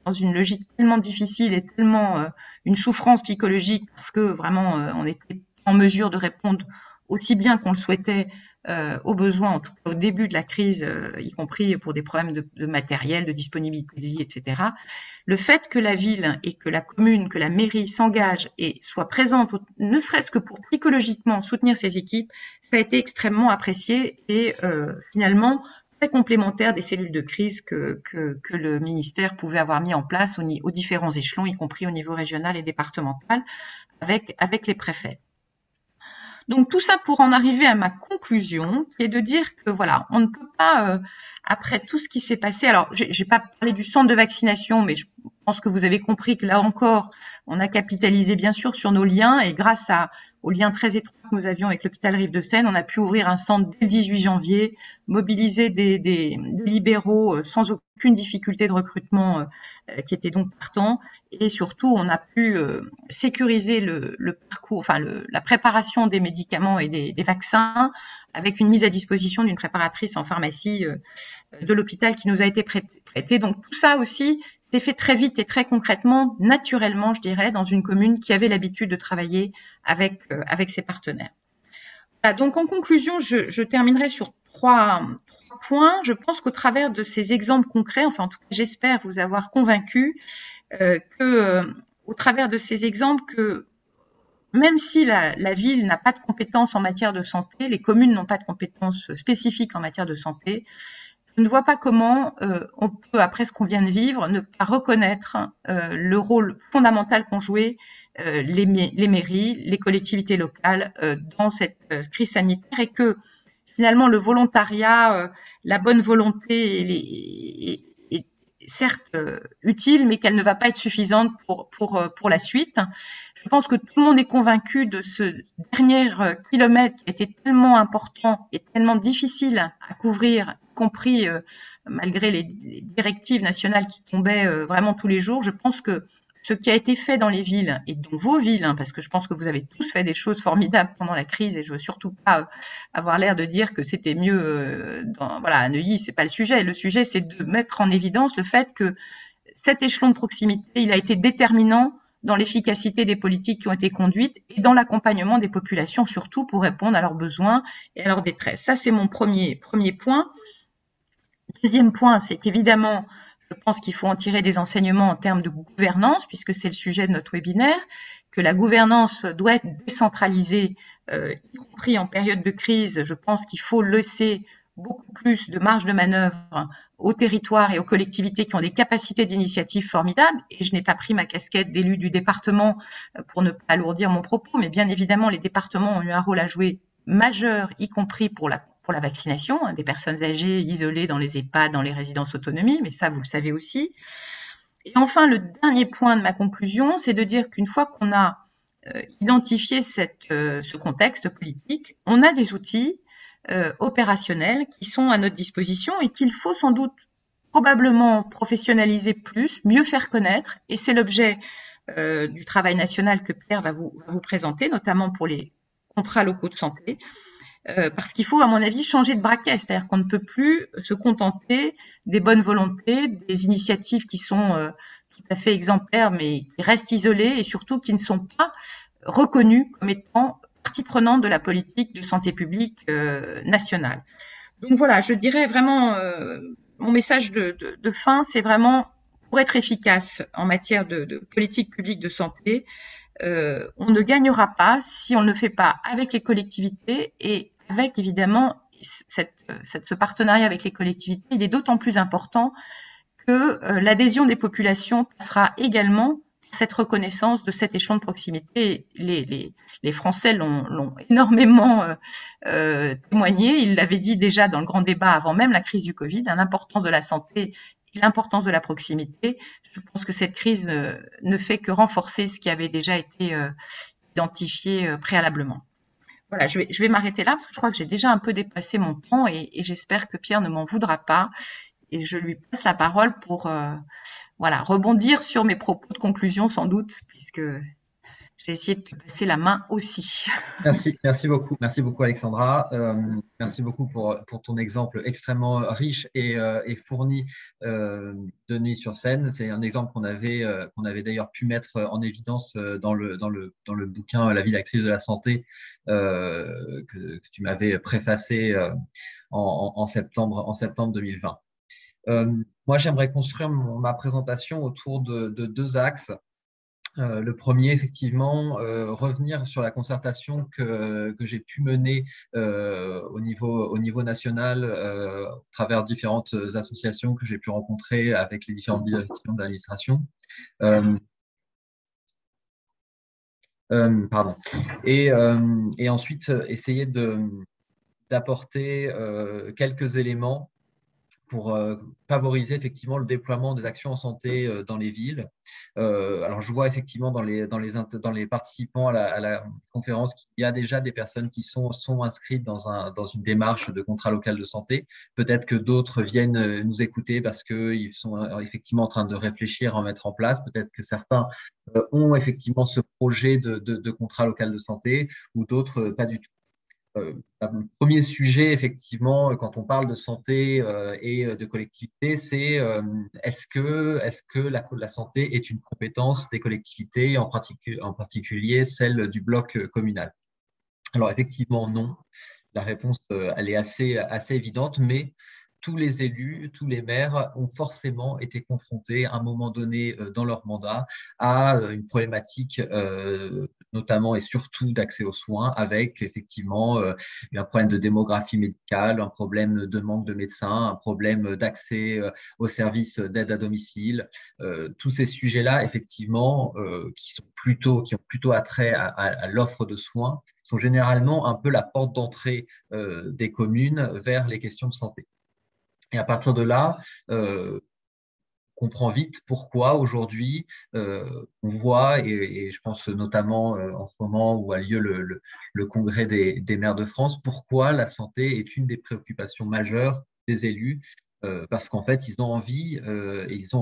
dans une logique tellement difficile et tellement une souffrance psychologique parce que vraiment on était en mesure de répondre aussi bien qu'on le souhaitait aux besoins, en tout cas au début de la crise, y compris pour des problèmes de matériel, de disponibilité de lits, etc. Le fait que la ville et que la commune, que la mairie s'engagent et soient présentes, ne serait-ce que pour psychologiquement soutenir ces équipes, ça a été extrêmement apprécié et finalement très complémentaire des cellules de crise que le ministère pouvait avoir mis en place aux différents échelons, y compris au niveau régional et départemental, avec les préfets. Donc tout ça pour en arriver à ma conclusion, qui est de dire que voilà, on ne peut pas, après tout ce qui s'est passé, alors j'ai pas parlé du centre de vaccination, mais je pense que vous avez compris que là encore, on a capitalisé bien sûr sur nos liens et grâce aux liens très étroits que nous avions avec l'hôpital Rive-de-Seine, on a pu ouvrir un centre dès le 18 janvier, mobiliser des libéraux sans aucune difficulté de recrutement qui étaient donc partants et surtout on a pu sécuriser le parcours, enfin la préparation des médicaments et des vaccins avec une mise à disposition d'une préparatrice en pharmacie de l'hôpital qui nous a été prêtée. Donc tout ça aussi s'est fait très vite et très concrètement, naturellement, je dirais, dans une commune qui avait l'habitude de travailler avec ses partenaires. Voilà, donc en conclusion, je terminerai sur trois points. Je pense qu'au travers de ces exemples concrets, enfin en tout cas j'espère vous avoir convaincu au travers de ces exemples que même si la ville n'a pas de compétences en matière de santé, les communes n'ont pas de compétences spécifiques en matière de santé, je ne vois pas comment on peut, après ce qu'on vient de vivre, ne pas reconnaître le rôle fondamental qu'ont joué les mairies, les collectivités locales dans cette crise sanitaire et que finalement le volontariat, la bonne volonté est certes utile, mais qu'elle ne va pas être suffisante pour la suite. Je pense que tout le monde est convaincu de ce dernier kilomètre qui a été tellement important et tellement difficile à couvrir, y compris malgré les directives nationales qui tombaient vraiment tous les jours. Je pense que ce qui a été fait dans les villes et dans vos villes, hein, parce que je pense que vous avez tous fait des choses formidables pendant la crise et je veux surtout pas avoir l'air de dire que c'était mieux à Neuilly, c'est pas le sujet. Le sujet, c'est de mettre en évidence le fait que cet échelon de proximité, il a été déterminant dans l'efficacité des politiques qui ont été conduites et dans l'accompagnement des populations, surtout pour répondre à leurs besoins et à leur détresse. Ça, c'est mon premier point. Deuxième point, c'est qu'évidemment, je pense qu'il faut en tirer des enseignements en termes de gouvernance, puisque c'est le sujet de notre webinaire, que la gouvernance doit être décentralisée, y compris en période de crise. Je pense qu'il faut laisser beaucoup plus de marge de manœuvre aux territoires et aux collectivités qui ont des capacités d'initiative formidables. Et je n'ai pas pris ma casquette d'élu du département pour ne pas alourdir mon propos, mais bien évidemment, les départements ont eu un rôle à jouer majeur, y compris pour la vaccination, des personnes âgées isolées dans les EHPAD, dans les résidences autonomie, mais ça, vous le savez aussi. Et enfin, le dernier point de ma conclusion, c'est de dire qu'une fois qu'on a identifié ce contexte politique, on a des outils opérationnels qui sont à notre disposition et qu'il faut sans doute probablement professionnaliser plus, mieux faire connaître, et c'est l'objet du travail national que Pierre va vous présenter, notamment pour les contrats locaux de santé. Parce qu'il faut, à mon avis, changer de braquet. C'est-à-dire qu'on ne peut plus se contenter des bonnes volontés, des initiatives qui sont tout à fait exemplaires, mais qui restent isolées et surtout qui ne sont pas reconnues comme étant partie prenante de la politique de santé publique nationale. Donc voilà, je dirais vraiment, mon message de fin, c'est vraiment pour être efficace en matière de politique publique de santé, on ne gagnera pas si on ne le fait pas avec les collectivités et avec évidemment ce partenariat avec les collectivités. Il est d'autant plus important que l'adhésion des populations passera également par cette reconnaissance de cet échelon de proximité. Les Français l'ont énormément témoigné. Ils l'avaient dit déjà dans le grand débat avant même la crise du Covid, hein, l'importance de la santé et l'importance de la proximité. Je pense que cette crise ne fait que renforcer ce qui avait déjà été identifié préalablement. Voilà, je vais m'arrêter là parce que je crois que j'ai déjà un peu dépassé mon temps et j'espère que Pierre ne m'en voudra pas. Et je lui passe la parole pour voilà, rebondir sur mes propos de conclusion sans doute, puisque j'ai essayé de te passer la main aussi. Merci beaucoup Alexandra. Merci beaucoup pour ton exemple extrêmement riche et fourni de Neuilly-sur-Seine. C'est un exemple qu'on avait d'ailleurs pu mettre en évidence dans le bouquin La ville actrice de la santé que tu m'avais préfacé en septembre 2020. Moi, j'aimerais construire ma présentation autour de deux axes. Le premier, effectivement, revenir sur la concertation que j'ai pu mener au niveau national à travers différentes associations que j'ai pu rencontrer avec les différentes directions de l'administration. Pardon. Et ensuite, essayer d'apporter quelques éléments pour favoriser effectivement le déploiement des actions en santé dans les villes. Alors, je vois effectivement dans les participants à la conférence qu'il y a déjà des personnes qui sont inscrites dans une démarche de contrat local de santé. Peut-être que d'autres viennent nous écouter parce qu'ils sont effectivement en train de réfléchir à en mettre en place. Peut-être que certains ont effectivement ce projet de contrat local de santé ou d'autres pas du tout. Le premier sujet, effectivement, quand on parle de santé et de collectivité, c'est est-ce que la santé est une compétence des collectivités, en particulier celle du bloc communal? Alors, effectivement, non. La réponse, elle est assez évidente, mais tous les élus, tous les maires ont forcément été confrontés à un moment donné dans leur mandat à une problématique notamment et surtout d'accès aux soins avec effectivement un problème de démographie médicale, un problème de manque de médecins, un problème d'accès aux services d'aide à domicile. Tous ces sujets-là, effectivement, qui ont plutôt attrait à l'offre de soins, sont généralement un peu la porte d'entrée des communes vers les questions de santé. Et à partir de là, on comprend vite pourquoi aujourd'hui on voit, et je pense notamment en ce moment où a lieu le congrès des maires de France, pourquoi la santé est une des préoccupations majeures des élus. Parce qu'en fait, ils ont envie et ils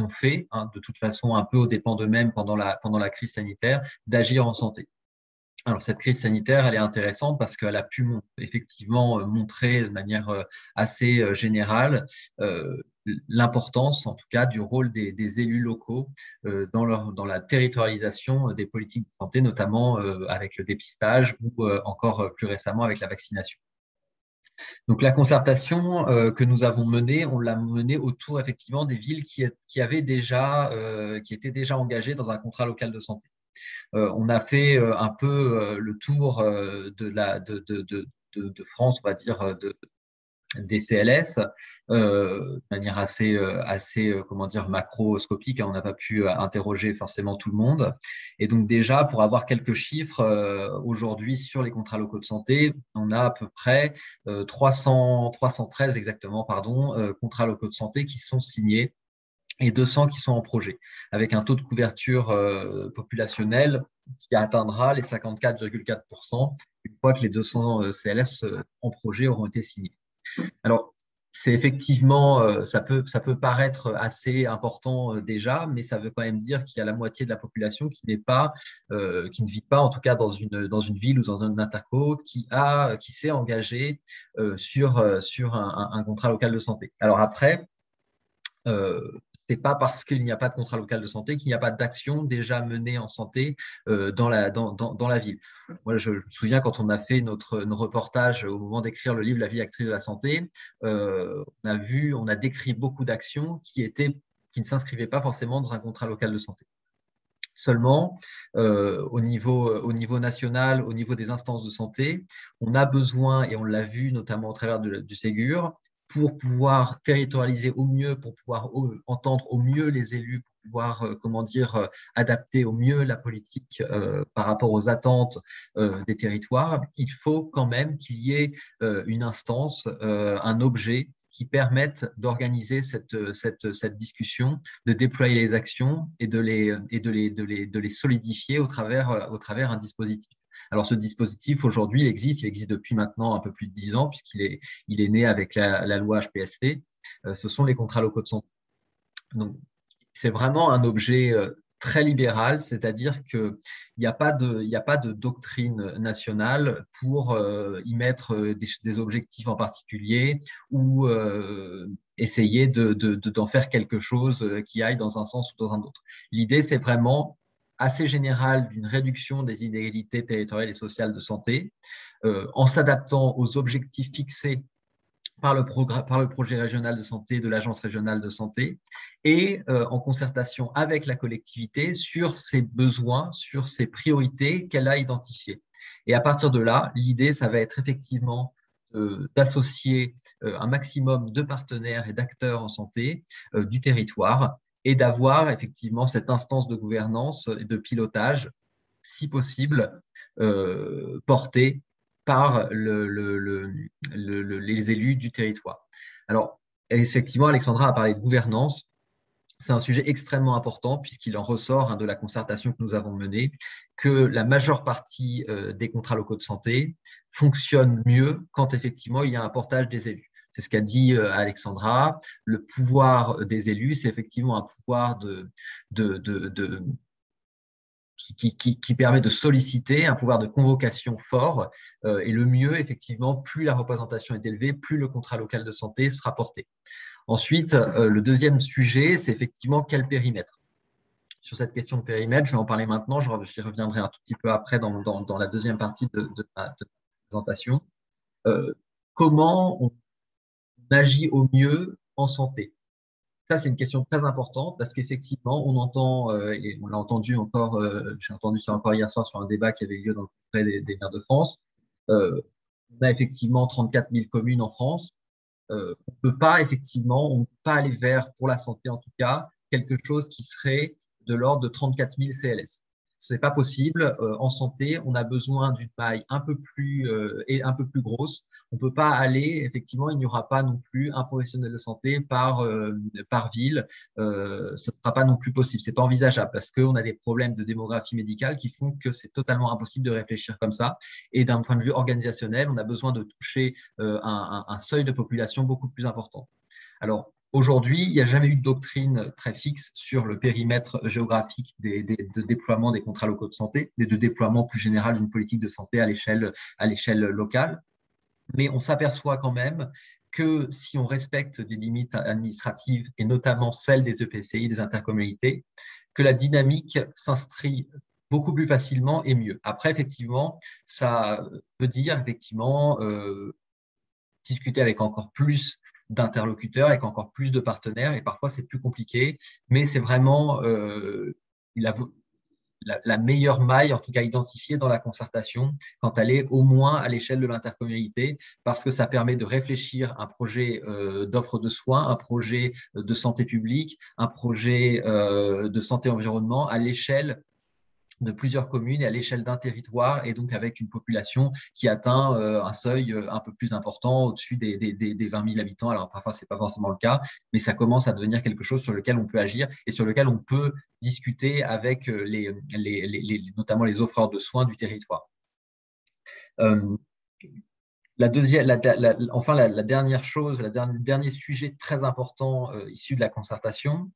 ont fait, hein, de toute façon, un peu aux dépens d'eux-mêmes pendant la crise sanitaire, d'agir en santé. Alors, cette crise sanitaire, elle est intéressante parce qu'elle a pu effectivement montrer de manière assez générale l'importance, en tout cas, du rôle des élus locaux dans la territorialisation des politiques de santé, notamment avec le dépistage ou encore plus récemment avec la vaccination. Donc, la concertation que nous avons menée, on l'a menée autour effectivement des villes qui étaient déjà engagées dans un contrat local de santé. On a fait un peu le tour de France, on va dire, des CLS, de manière assez comment dire, macroscopique. On n'a pas pu interroger forcément tout le monde. Et donc déjà, pour avoir quelques chiffres, aujourd'hui sur les contrats locaux de santé, on a à peu près 313 exactement, pardon, contrats locaux de santé qui sont signés et 200 qui sont en projet, avec un taux de couverture populationnel qui atteindra les 54,4% une fois que les 200 CLS en projet auront été signés. Alors, c'est effectivement, ça peut paraître assez important déjà, mais ça veut quand même dire qu'il y a la moitié de la population qui qui ne vit pas, en tout cas dans une ville ou dans un interco, qui s'est engagé sur un contrat local de santé. Alors après, euh, c'est pas parce qu'il n'y a pas de contrat local de santé qu'il n'y a pas d'action déjà menée en santé dans la ville. Moi, je me souviens quand on a fait nos reportages au moment d'écrire le livre La vie actrice de la santé, on a décrit beaucoup d'actions qui ne s'inscrivaient pas forcément dans un contrat local de santé. Seulement, au niveau national, au niveau des instances de santé, on a besoin, et on l'a vu notamment au travers du Ségur, pour pouvoir territorialiser au mieux, pour pouvoir entendre au mieux les élus, pour pouvoir, adapter au mieux la politique par rapport aux attentes des territoires, il faut quand même qu'il y ait une instance, un objet qui permette d'organiser cette discussion, de déployer les actions et de les solidifier au travers un dispositif. Alors, ce dispositif, aujourd'hui, il existe depuis maintenant un peu plus de 10 ans, il est né avec la loi HPST. Ce sont les contrats locaux de santé. Donc, c'est vraiment un objet très libéral, c'est-à-dire qu'il n'y a pas de doctrine nationale pour y mettre des objectifs en particulier ou essayer d'en faire quelque chose qui aille dans un sens ou dans un autre. L'idée, c'est vraiment assez générale d'une réduction des inégalités territoriales et sociales de santé en s'adaptant aux objectifs fixés par le projet régional de santé de l'Agence régionale de santé et en concertation avec la collectivité sur ses besoins, sur ses priorités qu'elle a identifiées. Et à partir de là, l'idée, ça va être effectivement d'associer un maximum de partenaires et d'acteurs en santé du territoire et d'avoir effectivement cette instance de gouvernance et de pilotage, si possible, portée par les élus du territoire. Alors, effectivement, Alexandra a parlé de gouvernance. C'est un sujet extrêmement important puisqu'il en ressort de la concertation que nous avons menée que la majeure partie des contrats locaux de santé fonctionnent mieux quand effectivement il y a un portage des élus. C'est ce qu'a dit Alexandra. Le pouvoir des élus, c'est effectivement un pouvoir qui permet de solliciter un pouvoir de convocation fort. Et le mieux, effectivement, plus la représentation est élevée, plus le contrat local de santé sera porté. Ensuite, le deuxième sujet, c'est effectivement quel périmètre. Sur cette question de périmètre, je vais en parler maintenant, j'y reviendrai un tout petit peu après dans la deuxième partie de ma présentation. Comment on agit au mieux en santé? Ça, c'est une question très importante parce qu'effectivement, on entend, et on l'a entendu encore, j'ai entendu ça encore hier soir sur un débat qui avait lieu dans le Congrès des maires de France. On a effectivement 34 000 communes en France. On ne peut pas aller vers, pour la santé en tout cas, quelque chose qui serait de l'ordre de 34 000 CLS. Ce n'est pas possible. En santé, on a besoin d'une maille un peu plus grosse. On ne peut pas aller, effectivement, il n'y aura pas non plus un professionnel de santé par ville. Ce ne sera pas non plus possible. Ce n'est pas envisageable parce qu'on a des problèmes de démographie médicale qui font que c'est totalement impossible de réfléchir comme ça. Et d'un point de vue organisationnel, on a besoin de toucher un seuil de population beaucoup plus important. Alors, aujourd'hui, il n'y a jamais eu de doctrine très fixe sur le périmètre géographique de déploiement des contrats locaux de santé et de déploiement plus général d'une politique de santé à l'échelle locale. Mais on s'aperçoit quand même que si on respecte des limites administratives et notamment celles des EPCI, des intercommunalités, que la dynamique s'inscrit beaucoup plus facilement et mieux. Après, effectivement, ça veut dire effectivement discuter avec encore plus d'interlocuteurs, avec encore plus de partenaires, et parfois c'est plus compliqué, mais c'est vraiment la meilleure maille, en tout cas identifiée dans la concertation, quand elle est au moins à l'échelle de l'intercommunalité, parce que ça permet de réfléchir un projet d'offre de soins, un projet de santé publique, un projet de santé-environnement à l'échelle de plusieurs communes et à l'échelle d'un territoire, et donc avec une population qui atteint un seuil un peu plus important, au-dessus des 20 000 habitants. Alors parfois, ce n'est pas forcément le cas, mais ça commence à devenir quelque chose sur lequel on peut agir et sur lequel on peut discuter avec notamment les offreurs de soins du territoire. la dernière chose, le dernier sujet très important issu de la concertation,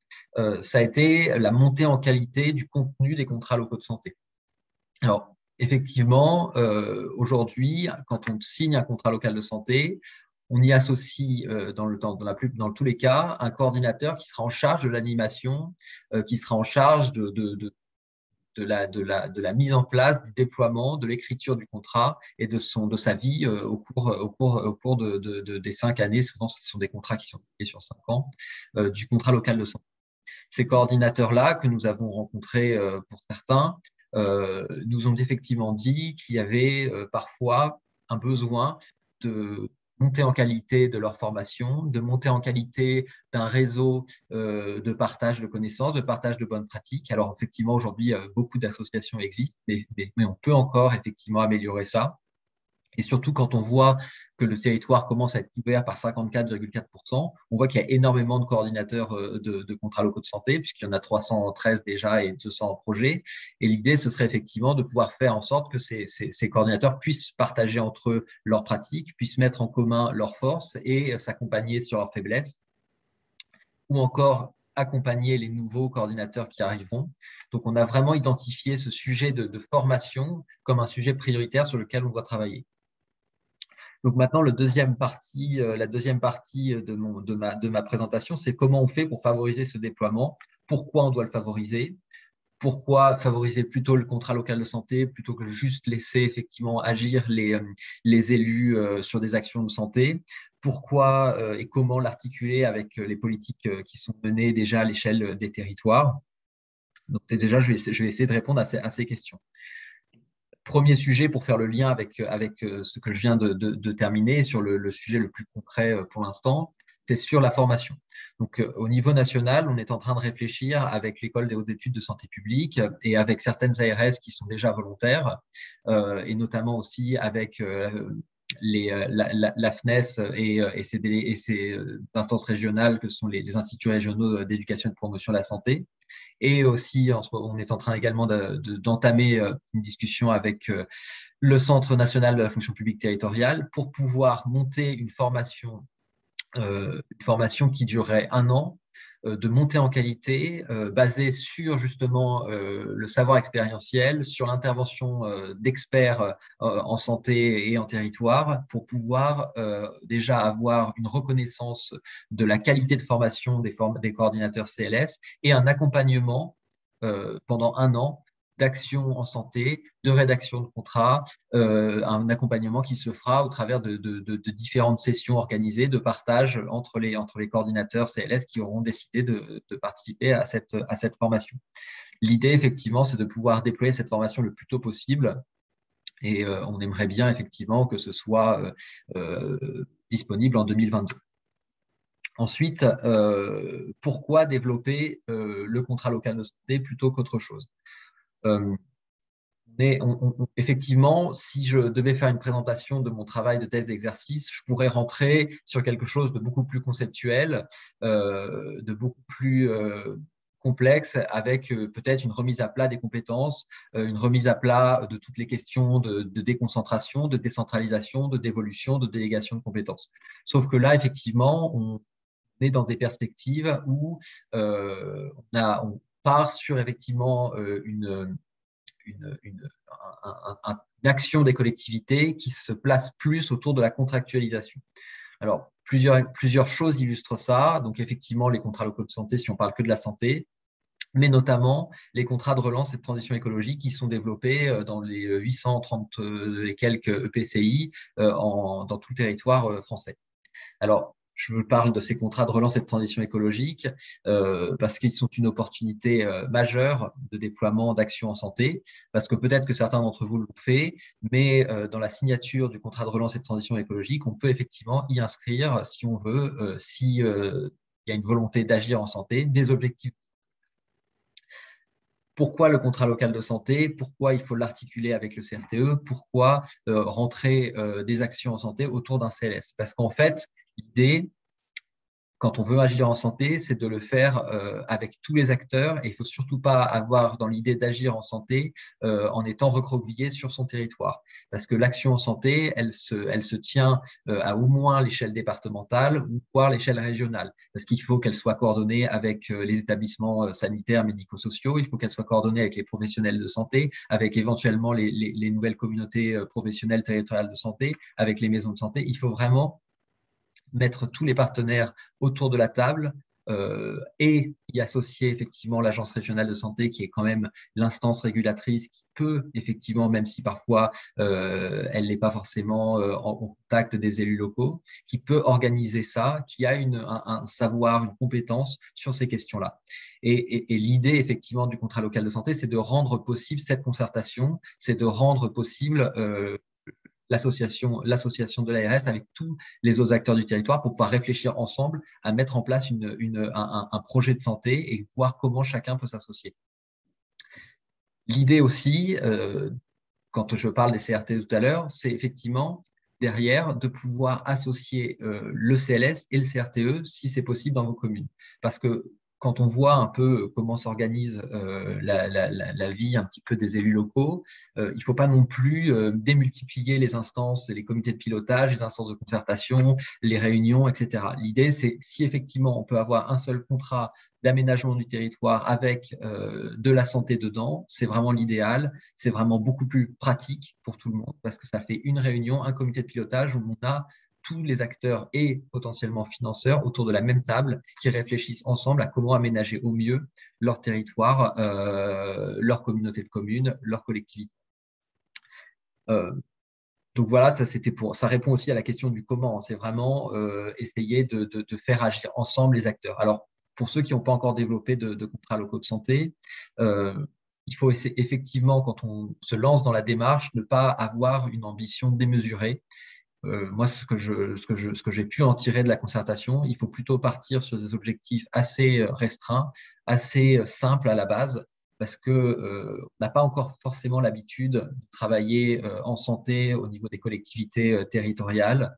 ça a été la montée en qualité du contenu des contrats locaux de santé. Alors, effectivement, aujourd'hui, quand on signe un contrat local de santé, on y associe, dans tous les cas, un coordinateur qui sera en charge de l'animation, qui sera en charge de la mise en place, du déploiement, de l'écriture du contrat et de sa vie au cours des 5 années. Souvent, ce sont des contrats qui sont faits sur 5 ans, du contrat local de santé. Ces coordinateurs-là, que nous avons rencontrés pour certains, nous ont effectivement dit qu'il y avait parfois un besoin de monter en qualité de leur formation, de monter en qualité d'un réseau de partage de connaissances, de partage de bonnes pratiques. Alors effectivement, aujourd'hui, beaucoup d'associations existent, mais on peut encore effectivement améliorer ça. Et surtout, quand on voit que le territoire commence à être couvert par 54,4%, on voit qu'il y a énormément de coordinateurs de contrats locaux de santé, puisqu'il y en a 313 déjà et 200 en projet. Et l'idée, ce serait effectivement de pouvoir faire en sorte que ces coordinateurs puissent partager entre eux leurs pratiques, puissent mettre en commun leurs forces et s'accompagner sur leurs faiblesses, ou encore accompagner les nouveaux coordinateurs qui arriveront. Donc, on a vraiment identifié ce sujet de formation comme un sujet prioritaire sur lequel on doit travailler. Donc maintenant, la deuxième partie de ma présentation, c'est comment on fait pour favoriser ce déploiement, pourquoi on doit le favoriser, pourquoi favoriser plutôt le contrat local de santé plutôt que juste laisser effectivement agir les élus sur des actions de santé, pourquoi et comment l'articuler avec les politiques qui sont menées déjà à l'échelle des territoires. Donc déjà, je vais essayer de répondre à ces questions. Premier sujet pour faire le lien avec ce que je viens de terminer sur le sujet le plus concret pour l'instant, c'est sur la formation. Donc, au niveau national, on est en train de réfléchir avec l'École des hautes études de santé publique et avec certaines ARS qui sont déjà volontaires et notamment aussi avec la FNES et ses instances régionales que sont les instituts régionaux d'éducation et de promotion de la santé. Et aussi, on est en train également d'entamer une discussion avec le Centre national de la fonction publique territoriale pour pouvoir monter une formation qui durerait 1 an, de montée en qualité, basée sur justement le savoir expérientiel, sur l'intervention d'experts en santé et en territoire, pour pouvoir déjà avoir une reconnaissance de la qualité de formation des coordinateurs CLS et un accompagnement pendant 1 an d'action en santé, de rédaction de contrats, un accompagnement qui se fera au travers de différentes sessions organisées, de partage entre les coordinateurs CLS qui auront décidé de participer à cette formation. L'idée, effectivement, c'est de pouvoir déployer cette formation le plus tôt possible. Et on aimerait bien, effectivement, que ce soit disponible en 2022. Ensuite, pourquoi développer le contrat local de santé plutôt qu'autre chose ? Effectivement, si je devais faire une présentation de mon travail de thèse d'exercice, je pourrais rentrer sur quelque chose de beaucoup plus conceptuel, de beaucoup plus complexe, avec peut-être une remise à plat des compétences, une remise à plat de toutes les questions de déconcentration, de décentralisation, de dévolution, de délégation de compétences. Sauf que là, effectivement, on est dans des perspectives où on part sur effectivement une action des collectivités qui se place plus autour de la contractualisation. Alors, plusieurs choses illustrent ça. Donc, effectivement, les contrats locaux de santé, si on parle que de la santé, mais notamment les contrats de relance et de transition écologique qui sont développés dans les 830 et quelques EPCI dans tout le territoire français. Alors, je vous parle de ces contrats de relance et de transition écologique parce qu'ils sont une opportunité majeure de déploiement d'actions en santé, parce que peut-être que certains d'entre vous l'ont fait, mais dans la signature du contrat de relance et de transition écologique, on peut effectivement y inscrire, si on veut, s'il y a une volonté d'agir en santé, des objectifs. Pourquoi le contrat local de santé? Pourquoi il faut l'articuler avec le CRTE? Pourquoi rentrer des actions en santé autour d'un CLS? Parce qu'en fait, l'idée, quand on veut agir en santé, c'est de le faire avec tous les acteurs et il ne faut surtout pas avoir dans l'idée d'agir en santé en étant recroquevillé sur son territoire. Parce que l'action en santé, elle se tient à au moins l'échelle départementale ou voire l'échelle régionale. Parce qu'il faut qu'elle soit coordonnée avec les établissements sanitaires, médico-sociaux, il faut qu'elle soit coordonnée avec les professionnels de santé, avec éventuellement les nouvelles communautés professionnelles territoriales de santé, avec les maisons de santé. Il faut vraiment mettre tous les partenaires autour de la table et y associer effectivement l'Agence régionale de santé qui est quand même l'instance régulatrice qui peut effectivement, même si parfois elle n'est pas forcément en contact des élus locaux, qui peut organiser ça, qui a un savoir, une compétence sur ces questions-là. Et l'idée effectivement du contrat local de santé, c'est de rendre possible cette concertation, c'est de rendre possible l'association de l'ARS avec tous les autres acteurs du territoire pour pouvoir réfléchir ensemble à mettre en place un projet de santé et voir comment chacun peut s'associer. L'idée aussi, quand je parle des CRT tout à l'heure, c'est effectivement derrière de pouvoir associer le CLS et le CRTE si c'est possible dans vos communes. Parce que quand on voit un peu comment s'organise la vie un petit peu des élus locaux, il ne faut pas non plus démultiplier les instances, les comités de pilotage, les instances de concertation, les réunions, etc. L'idée, c'est si effectivement on peut avoir un seul contrat d'aménagement du territoire avec de la santé dedans, c'est vraiment l'idéal, c'est vraiment beaucoup plus pratique pour tout le monde parce que ça fait une réunion, un comité de pilotage où on a tous les acteurs et potentiellement financeurs autour de la même table qui réfléchissent ensemble à comment aménager au mieux leur territoire, leur communauté de communes, leur collectivité. Donc voilà, ça répond aussi à la question du comment. C'est vraiment essayer de faire agir ensemble les acteurs. Alors, pour ceux qui n'ont pas encore développé de contrats locaux de santé, il faut essayer, effectivement, quand on se lance dans la démarche, ne pas avoir une ambition démesurée. Moi, ce que j'ai pu en tirer de la concertation, il faut plutôt partir sur des objectifs assez restreints, assez simples à la base, parce que on n'a pas encore forcément l'habitude de travailler en santé au niveau des collectivités territoriales,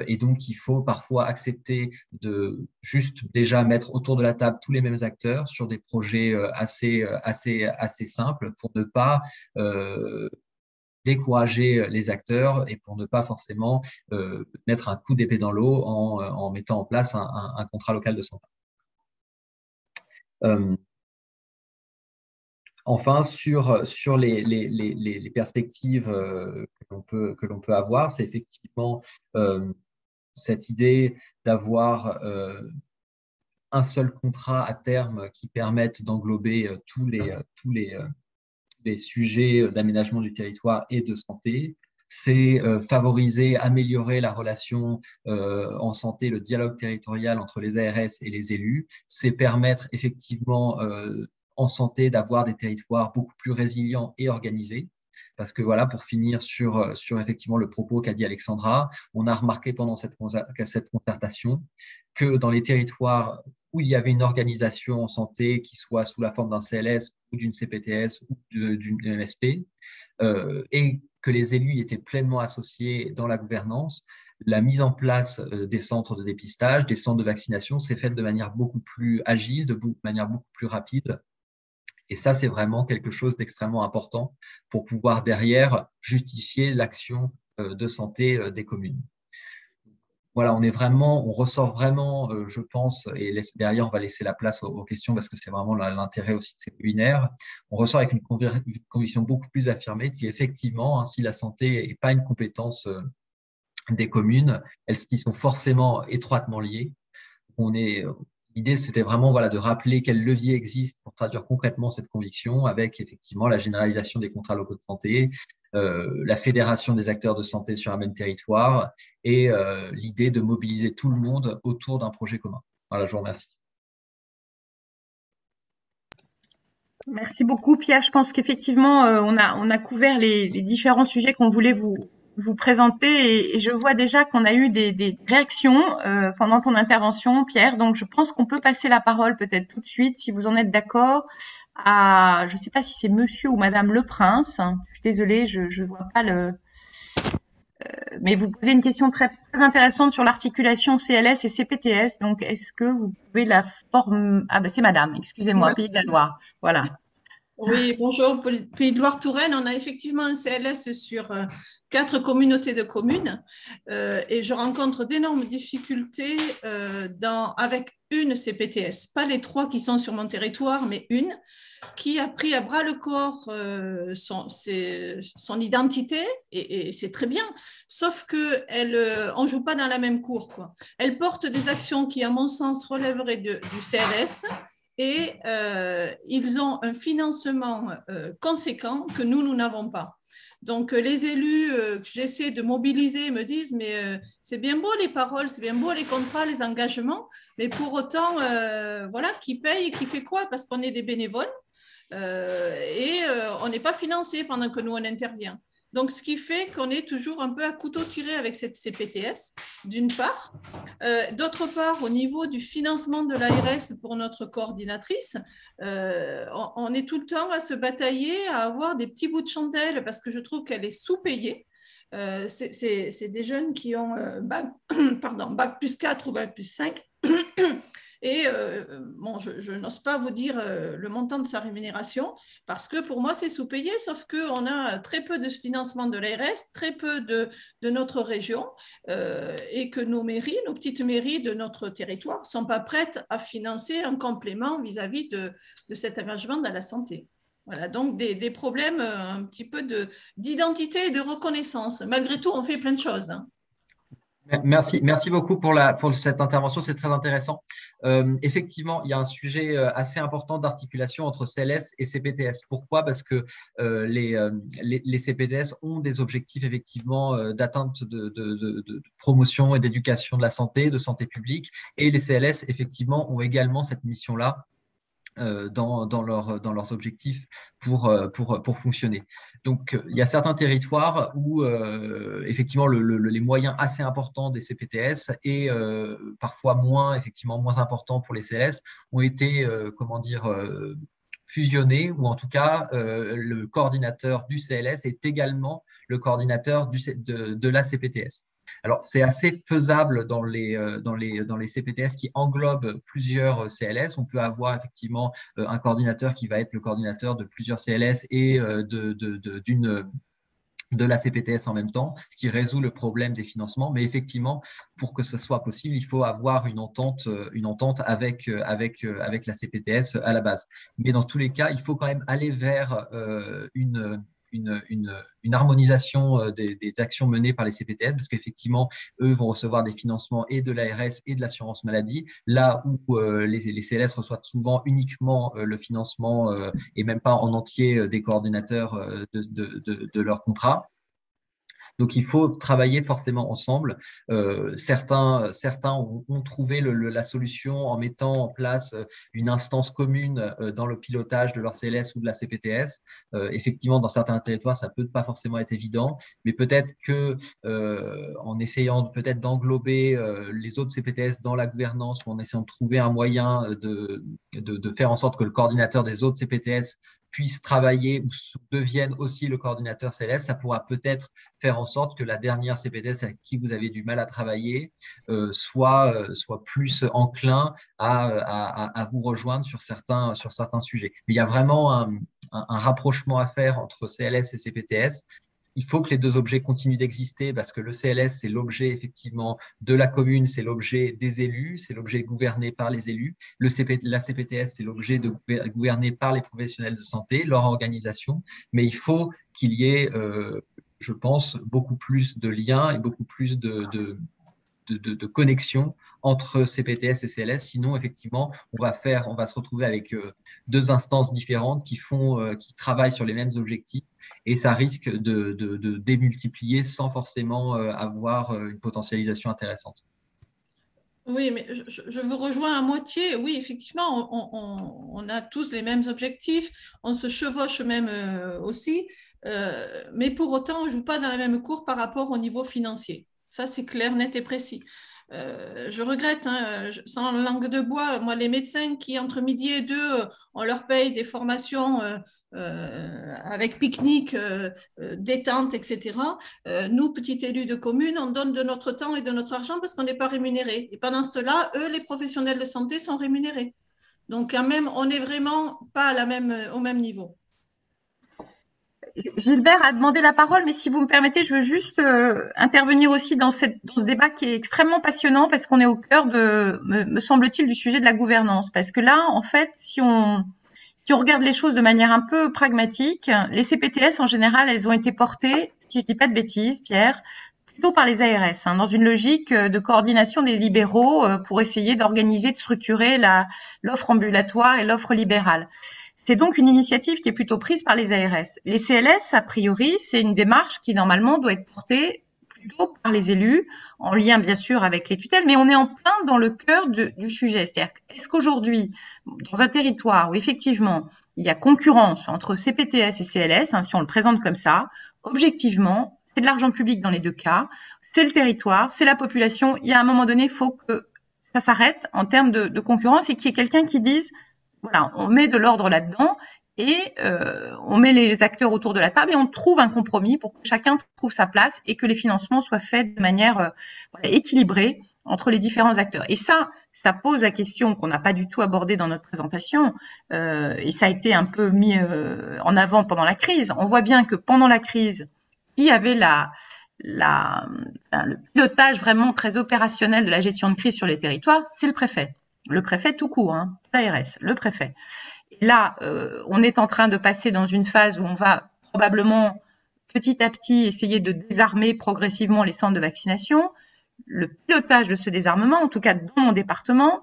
et donc il faut parfois accepter de juste déjà mettre autour de la table tous les mêmes acteurs sur des projets assez simples pour ne pas décourager les acteurs et pour ne pas forcément mettre un coup d'épée dans l'eau en mettant en place un contrat local de santé. Enfin, sur les perspectives que l'on peut avoir, c'est effectivement cette idée d'avoir un seul contrat à terme qui permette d'englober tous les sujets d'aménagement du territoire et de santé. C'est favoriser, améliorer la relation en santé, le dialogue territorial entre les ARS et les élus. C'est permettre effectivement en santé d'avoir des territoires beaucoup plus résilients et organisés. Parce que voilà, pour finir sur effectivement le propos qu'a dit Alexandra, on a remarqué pendant cette concertation que dans les territoires où il y avait une organisation en santé qui soit sous la forme d'un CLS ou d'une CPTS ou d'une MSP, et que les élus y étaient pleinement associés dans la gouvernance, la mise en place des centres de dépistage, des centres de vaccination s'est faite de manière beaucoup plus agile, de manière beaucoup plus rapide. Et ça, c'est vraiment quelque chose d'extrêmement important pour pouvoir derrière justifier l'action de santé des communes. Voilà, on ressort vraiment, je pense, et derrière, on va laisser la place aux questions parce que c'est vraiment l'intérêt aussi de ces webinaires. On ressort avec une conviction beaucoup plus affirmée qui, effectivement, si la santé n'est pas une compétence des communes, elles qui sont forcément étroitement liées. L'idée, c'était vraiment de rappeler quel levier existe pour traduire concrètement cette conviction avec effectivement la généralisation des contrats locaux de santé, la fédération des acteurs de santé sur un même territoire et l'idée de mobiliser tout le monde autour d'un projet commun. Voilà, je vous remercie. Merci beaucoup, Pierre. Je pense qu'effectivement, on a couvert les différents sujets qu'on voulait vous présenter et je vois déjà qu'on a eu des réactions pendant ton intervention, Pierre. Donc, je pense qu'on peut passer la parole peut-être tout de suite, si vous en êtes d'accord, je ne sais pas si c'est Monsieur ou Madame Le Prince. Je suis désolée, je vois pas le. Mais vous posez une question très, très intéressante sur l'articulation CLS et CPTS. Donc, est-ce que vous pouvez la forme... Ah ben c'est Madame, excusez-moi, Pays de la Loire. Voilà. Oui, bonjour. Pays de Loire-Touraine, on a effectivement un CLS sur 4 communautés de communes et je rencontre d'énormes difficultés avec une CPTS, pas les 3 qui sont sur mon territoire, mais une qui a pris à bras le corps son identité et c'est très bien, sauf qu'on ne joue pas dans la même cour, quoi. Elle porte des actions qui, à mon sens, relèveraient du CLS et ils ont un financement conséquent que nous n'avons pas. Donc, les élus que j'essaie de mobiliser me disent, mais c'est bien beau les paroles, c'est bien beau les contrats, les engagements, mais pour autant, voilà, qui paye et qui fait quoi? Parce qu'on est des bénévoles et on n'est pas financé pendant que nous, on intervient. Donc, ce qui fait qu'on est toujours un peu à couteau tiré avec ces PTS, d'une part. D'autre part, au niveau du financement de l'ARS pour notre coordinatrice, on est tout le temps à se batailler, à avoir des petits bouts de chandelle parce que je trouve qu'elle est sous-payée. C'est des jeunes qui ont bac plus 4 ou bac plus 5. Et bon, je n'ose pas vous dire le montant de sa rémunération parce que pour moi, c'est sous-payé, sauf qu'on a très peu de financement de l'ARS, très peu de notre région et que nos mairies, nos petites mairies de notre territoire ne sont pas prêtes à financer un complément vis-à-vis de cet engagement dans la santé. Voilà, donc des problèmes un petit peu d'identité et de reconnaissance. Malgré tout, on fait plein de choses. Hein. Merci beaucoup pour cette intervention, c'est très intéressant. Effectivement, il y a un sujet assez important d'articulation entre CLS et CPTS. Pourquoi? Parce que les CPTS ont des objectifs effectivement d'atteinte de promotion et d'éducation de la santé, de santé publique, et les CLS effectivement ont également cette mission-là dans leurs objectifs pour fonctionner. Donc, il y a certains territoires où, effectivement, les moyens assez importants des CPTS et parfois moins importants pour les CLS ont été, fusionnés, ou en tout cas, le coordinateur du CLS est également le coordinateur de la CPTS. Alors, c'est assez faisable dans les CPTS qui englobent plusieurs CLS. On peut avoir effectivement un coordinateur qui va être le coordinateur de plusieurs CLS et de la CPTS en même temps, ce qui résout le problème des financements. Mais effectivement, pour que ce soit possible, il faut avoir une entente avec la CPTS à la base. Mais dans tous les cas, il faut quand même aller vers une harmonisation des actions menées par les CPTS, parce qu'effectivement, eux vont recevoir des financements et de l'ARS et de l'assurance maladie, là où les CLS reçoivent souvent uniquement le financement et même pas en entier des coordinateurs de leur contrat. Donc, il faut travailler forcément ensemble. Certains ont trouvé la solution en mettant en place une instance commune dans le pilotage de leur CLS ou de la CPTS. Effectivement, dans certains territoires, ça peut pas forcément être évident, mais peut-être que en essayant peut-être d'englober les autres CPTS dans la gouvernance, ou en essayant de trouver un moyen de faire en sorte que le coordinateur des autres CPTS puisse travailler ou devienne aussi le coordinateur CLS, ça pourra peut-être faire en sorte que la dernière CPTS avec qui vous avez du mal à travailler soit plus enclin à vous rejoindre sur certains sujets. Mais il y a vraiment un rapprochement à faire entre CLS et CPTS. Il faut que les deux objets continuent d'exister parce que le CLS, c'est l'objet effectivement de la commune, c'est l'objet des élus, c'est l'objet gouverné par les élus. La CPTS, c'est l'objet gouverné par les professionnels de santé, leur organisation. Mais il faut qu'il y ait, je pense, beaucoup plus de liens et beaucoup plus de connexion entre CPTS et CLS. Sinon, effectivement, on va se retrouver avec deux instances différentes qui travaillent sur les mêmes objectifs et ça risque de démultiplier sans forcément avoir une potentialisation intéressante. Oui, mais je vous rejoins à moitié. Oui, effectivement, on a tous les mêmes objectifs, on se chevauche même aussi, mais pour autant, on ne joue pas dans la même cour par rapport au niveau financier. Ça, c'est clair, net et précis. je regrette, hein, sans langue de bois, moi, les médecins qui, entre midi et 2, on leur paye des formations avec pique-nique, détente, etc. Nous, petits élus de communes, on donne de notre temps et de notre argent parce qu'on n'est pas rémunérés. Et pendant ce temps-là, eux, les professionnels de santé sont rémunérés. Donc, quand même, on n'est vraiment pas au même niveau. Gilbert a demandé la parole, mais si vous me permettez, je veux juste intervenir aussi dans ce débat qui est extrêmement passionnant parce qu'on est au cœur me semble-t-il, du sujet de la gouvernance. Parce que là, en fait, si on regarde les choses de manière un peu pragmatique, les CPTS, en général, elles ont été portées, si je dis pas de bêtises, Pierre, plutôt par les ARS, hein, dans une logique de coordination des libéraux pour essayer d'organiser, de structurer l'offre ambulatoire et l'offre libérale. C'est donc une initiative qui est plutôt prise par les ARS. Les CLS, a priori, c'est une démarche qui normalement doit être portée plutôt par les élus, en lien bien sûr avec les tutelles, mais on est en plein dans le cœur du sujet. C'est-à-dire, est-ce qu'aujourd'hui, dans un territoire où effectivement il y a concurrence entre CPTS et CLS, hein, si on le présente comme ça, objectivement, c'est de l'argent public dans les deux cas, c'est le territoire, c'est la population, il y a un moment donné, il faut que ça s'arrête en termes de concurrence et qu'il y ait quelqu'un qui dise voilà, on met de l'ordre là-dedans et on met les acteurs autour de la table et on trouve un compromis pour que chacun trouve sa place et que les financements soient faits de manière équilibrée entre les différents acteurs. Et ça pose la question qu'on n'a pas du tout abordée dans notre présentation et ça a été un peu mis en avant pendant la crise. On voit bien que pendant la crise, qui avait le pilotage vraiment très opérationnel de la gestion de crise sur les territoires, c'est le préfet. Le préfet tout court, hein, l'ARS, le préfet. Et là, on est en train de passer dans une phase où on va probablement petit à petit essayer de désarmer progressivement les centres de vaccination. Le pilotage de ce désarmement, en tout cas dans mon département,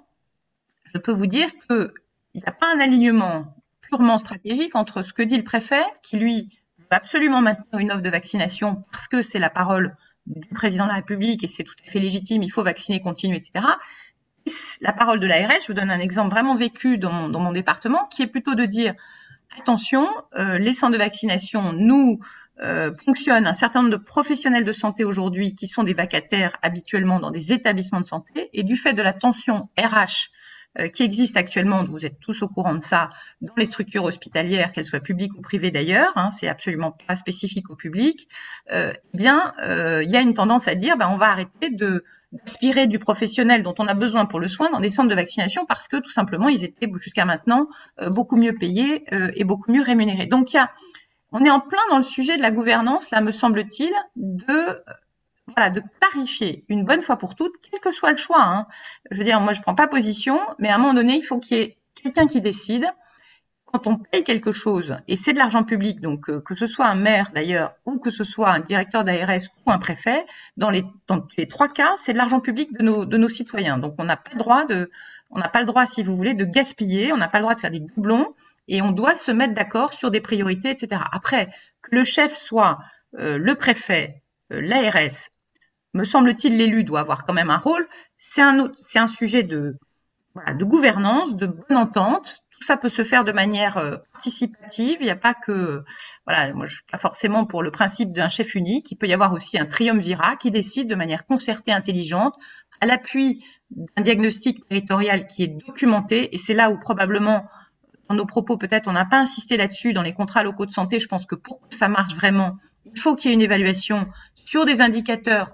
je peux vous dire qu'il n'y a pas un alignement purement stratégique entre ce que dit le préfet, qui lui veut absolument maintenir une offre de vaccination parce que c'est la parole du président de la République et c'est tout à fait légitime, il faut vacciner, continuer, etc., la parole de l'ARS, je vous donne un exemple vraiment vécu dans mon département, qui est plutôt de dire attention, les centres de vaccination nous ponctionnent un certain nombre de professionnels de santé aujourd'hui qui sont des vacataires habituellement dans des établissements de santé et du fait de la tension RH qui existe actuellement, vous êtes tous au courant de ça, dans les structures hospitalières, qu'elles soient publiques ou privées d'ailleurs, hein, c'est absolument pas spécifique au public, il y a une tendance à dire on va arrêter d'aspirer du professionnel dont on a besoin pour le soin dans des centres de vaccination parce que tout simplement ils étaient jusqu'à maintenant beaucoup mieux payés et beaucoup mieux rémunérés. Donc on est en plein dans le sujet de la gouvernance, là me semble-t-il, de clarifier une bonne fois pour toutes, quel que soit le choix. Hein. Je veux dire, moi je prends pas position, mais à un moment donné, il faut qu'il y ait quelqu'un qui décide. Quand on paye quelque chose, et c'est de l'argent public, donc que ce soit un maire d'ailleurs, ou que ce soit un directeur d'ARS ou un préfet, dans les trois cas, c'est de l'argent public de nos citoyens. Donc on n'a pas le droit, si vous voulez, de gaspiller, on n'a pas le droit de faire des doublons, et on doit se mettre d'accord sur des priorités, etc. Après, que le chef soit le préfet, l'ARS, me semble-t-il, l'élu doit avoir quand même un rôle. C'est un sujet de gouvernance, de bonne entente. Tout ça peut se faire de manière participative. Il n'y a pas que, moi je suis pas forcément pour le principe d'un chef unique. Il peut y avoir aussi un triumvirat qui décide de manière concertée, intelligente, à l'appui d'un diagnostic territorial qui est documenté. Et c'est là où probablement, dans nos propos peut-être, on n'a pas insisté là-dessus dans les contrats locaux de santé. Je pense que pour que ça marche vraiment, il faut qu'il y ait une évaluation sur des indicateurs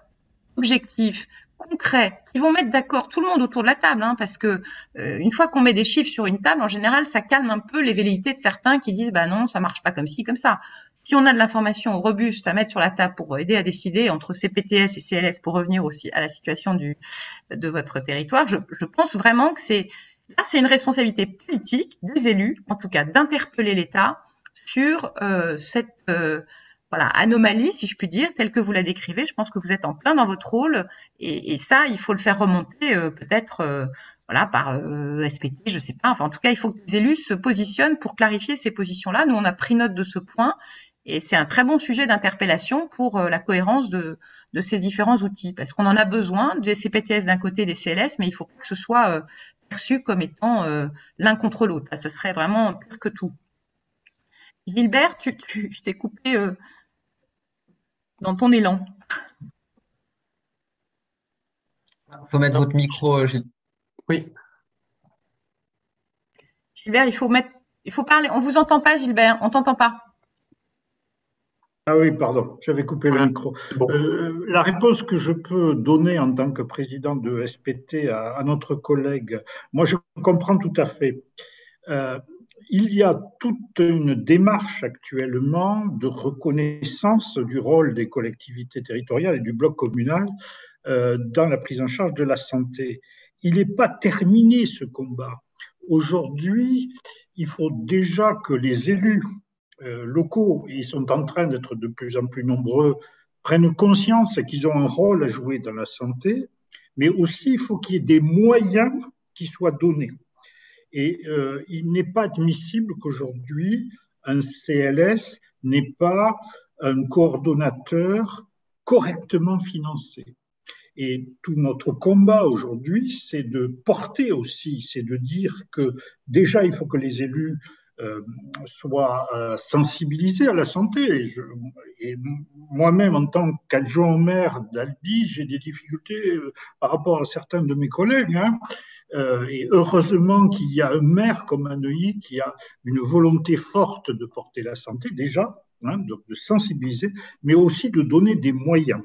objectifs, concrets, ils vont mettre d'accord tout le monde autour de la table, hein, parce que une fois qu'on met des chiffres sur une table, en général, ça calme un peu les velléités de certains qui disent non, ça marche pas comme ci, comme ça. Si on a de l'information robuste à mettre sur la table pour aider à décider entre CPTS et CLS pour revenir aussi à la situation de votre territoire, je pense vraiment que c'est une responsabilité politique des élus, en tout cas d'interpeller l'État sur cette anomalie, si je puis dire, telle que vous la décrivez. Je pense que vous êtes en plein dans votre rôle et ça, il faut le faire remonter peut-être par SPT, je sais pas. Enfin, en tout cas, il faut que les élus se positionnent pour clarifier ces positions-là. Nous, on a pris note de ce point et c'est un très bon sujet d'interpellation pour la cohérence de ces différents outils parce qu'on en a besoin des CPTS d'un côté, des CLS, mais il faut que ce soit perçu comme étant l'un contre l'autre. Ce serait vraiment pire que tout. Gilbert, je t'ai coupé dans ton élan. Il faut mettre votre micro, Gilles. Oui. Gilbert, il faut parler. On vous entend pas, Gilbert. On t'entend pas. Ah oui, pardon, j'avais coupé le micro. Bon. La réponse que je peux donner en tant que président de SPT à notre collègue, moi je comprends tout à fait. Il y a toute une démarche actuellement de reconnaissance du rôle des collectivités territoriales et du bloc communal dans la prise en charge de la santé. Il n'est pas terminé ce combat. Aujourd'hui, il faut déjà que les élus locaux, ils sont en train d'être de plus en plus nombreux, prennent conscience qu'ils ont un rôle à jouer dans la santé, mais aussi il faut qu'il y ait des moyens qui soient donnés. Et il n'est pas admissible qu'aujourd'hui, un CLS n'ait pas un coordonnateur correctement financé. Et tout notre combat aujourd'hui, c'est de porter aussi, c'est de dire que déjà, il faut que les élus soient sensibilisés à la santé. Et moi-même, en tant qu'adjoint au maire d'Albi, j'ai des difficultés par rapport à certains de mes collègues. Et heureusement qu'il y a un maire comme un Neuilly qui a une volonté forte de porter la santé, déjà, de sensibiliser, mais aussi de donner des moyens.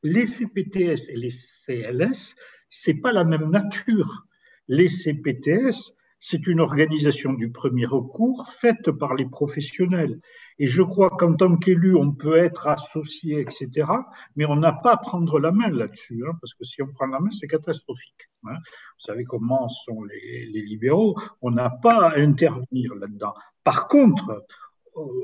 Les CPTS et les CLS, ce n'est pas la même nature. Les CPTS, c'est une organisation du premier recours faite par les professionnels. Et je crois qu'en tant qu'élu, on peut être associé, etc., mais on n'a pas à prendre la main là-dessus, parce que si on prend la main, c'est catastrophique. Vous savez comment sont les libéraux, on n'a pas à intervenir là-dedans. Par contre,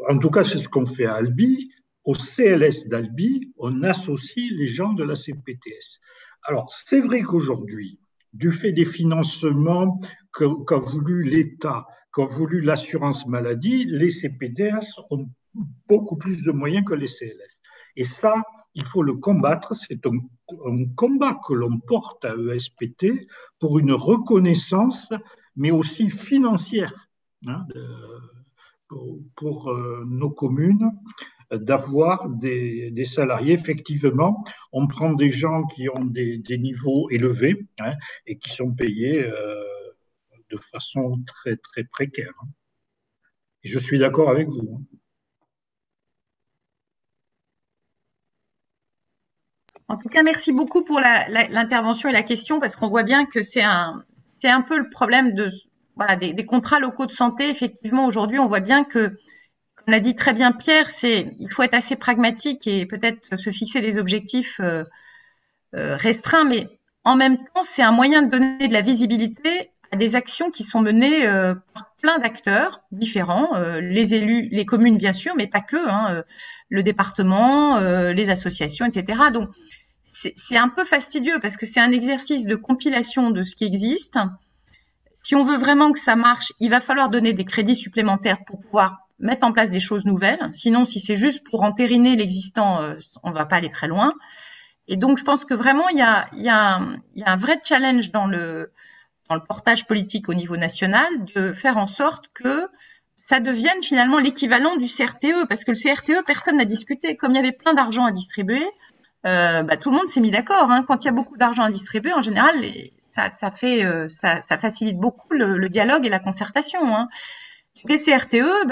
en tout cas, c'est ce qu'on fait à Albi, au CLS d'Albi, on associe les gens de la CPTS. Alors, c'est vrai qu'aujourd'hui, du fait des financements qu'a voulu l'État, qu'a voulu l'assurance maladie, les CPTS ont beaucoup plus de moyens que les CLS. Et ça, il faut le combattre. C'est un combat que l'on porte à ESPT pour une reconnaissance, mais aussi financière, pour nos communes, d'avoir des salariés. Effectivement, on prend des gens qui ont des niveaux élevés et qui sont payés de façon très, très précaire. Et je suis d'accord avec vous. En tout cas, merci beaucoup pour l'intervention et la question, parce qu'on voit bien que c'est un peu le problème des contrats locaux de santé. Effectivement, aujourd'hui, on voit bien que, comme l'a dit très bien Pierre, il faut être assez pragmatique et peut-être se fixer des objectifs restreints, mais en même temps, c'est un moyen de donner de la visibilité à des actions qui sont menées par plein d'acteurs différents, les élus, les communes bien sûr, mais pas que, le département, les associations, etc. Donc, c'est un peu fastidieux parce que c'est un exercice de compilation de ce qui existe. Si on veut vraiment que ça marche, il va falloir donner des crédits supplémentaires pour pouvoir mettre en place des choses nouvelles. Sinon, si c'est juste pour entériner l'existant, on ne va pas aller très loin. Et donc, je pense que vraiment, il y a un vrai challenge dans le portage politique au niveau national de faire en sorte que ça devienne finalement l'équivalent du CRTE, parce que le CRTE, personne n'a discuté. Comme il y avait plein d'argent à distribuer, tout le monde s'est mis d'accord. Quand il y a beaucoup d'argent à distribuer, en général, ça facilite beaucoup le dialogue et la concertation. Les CRTE,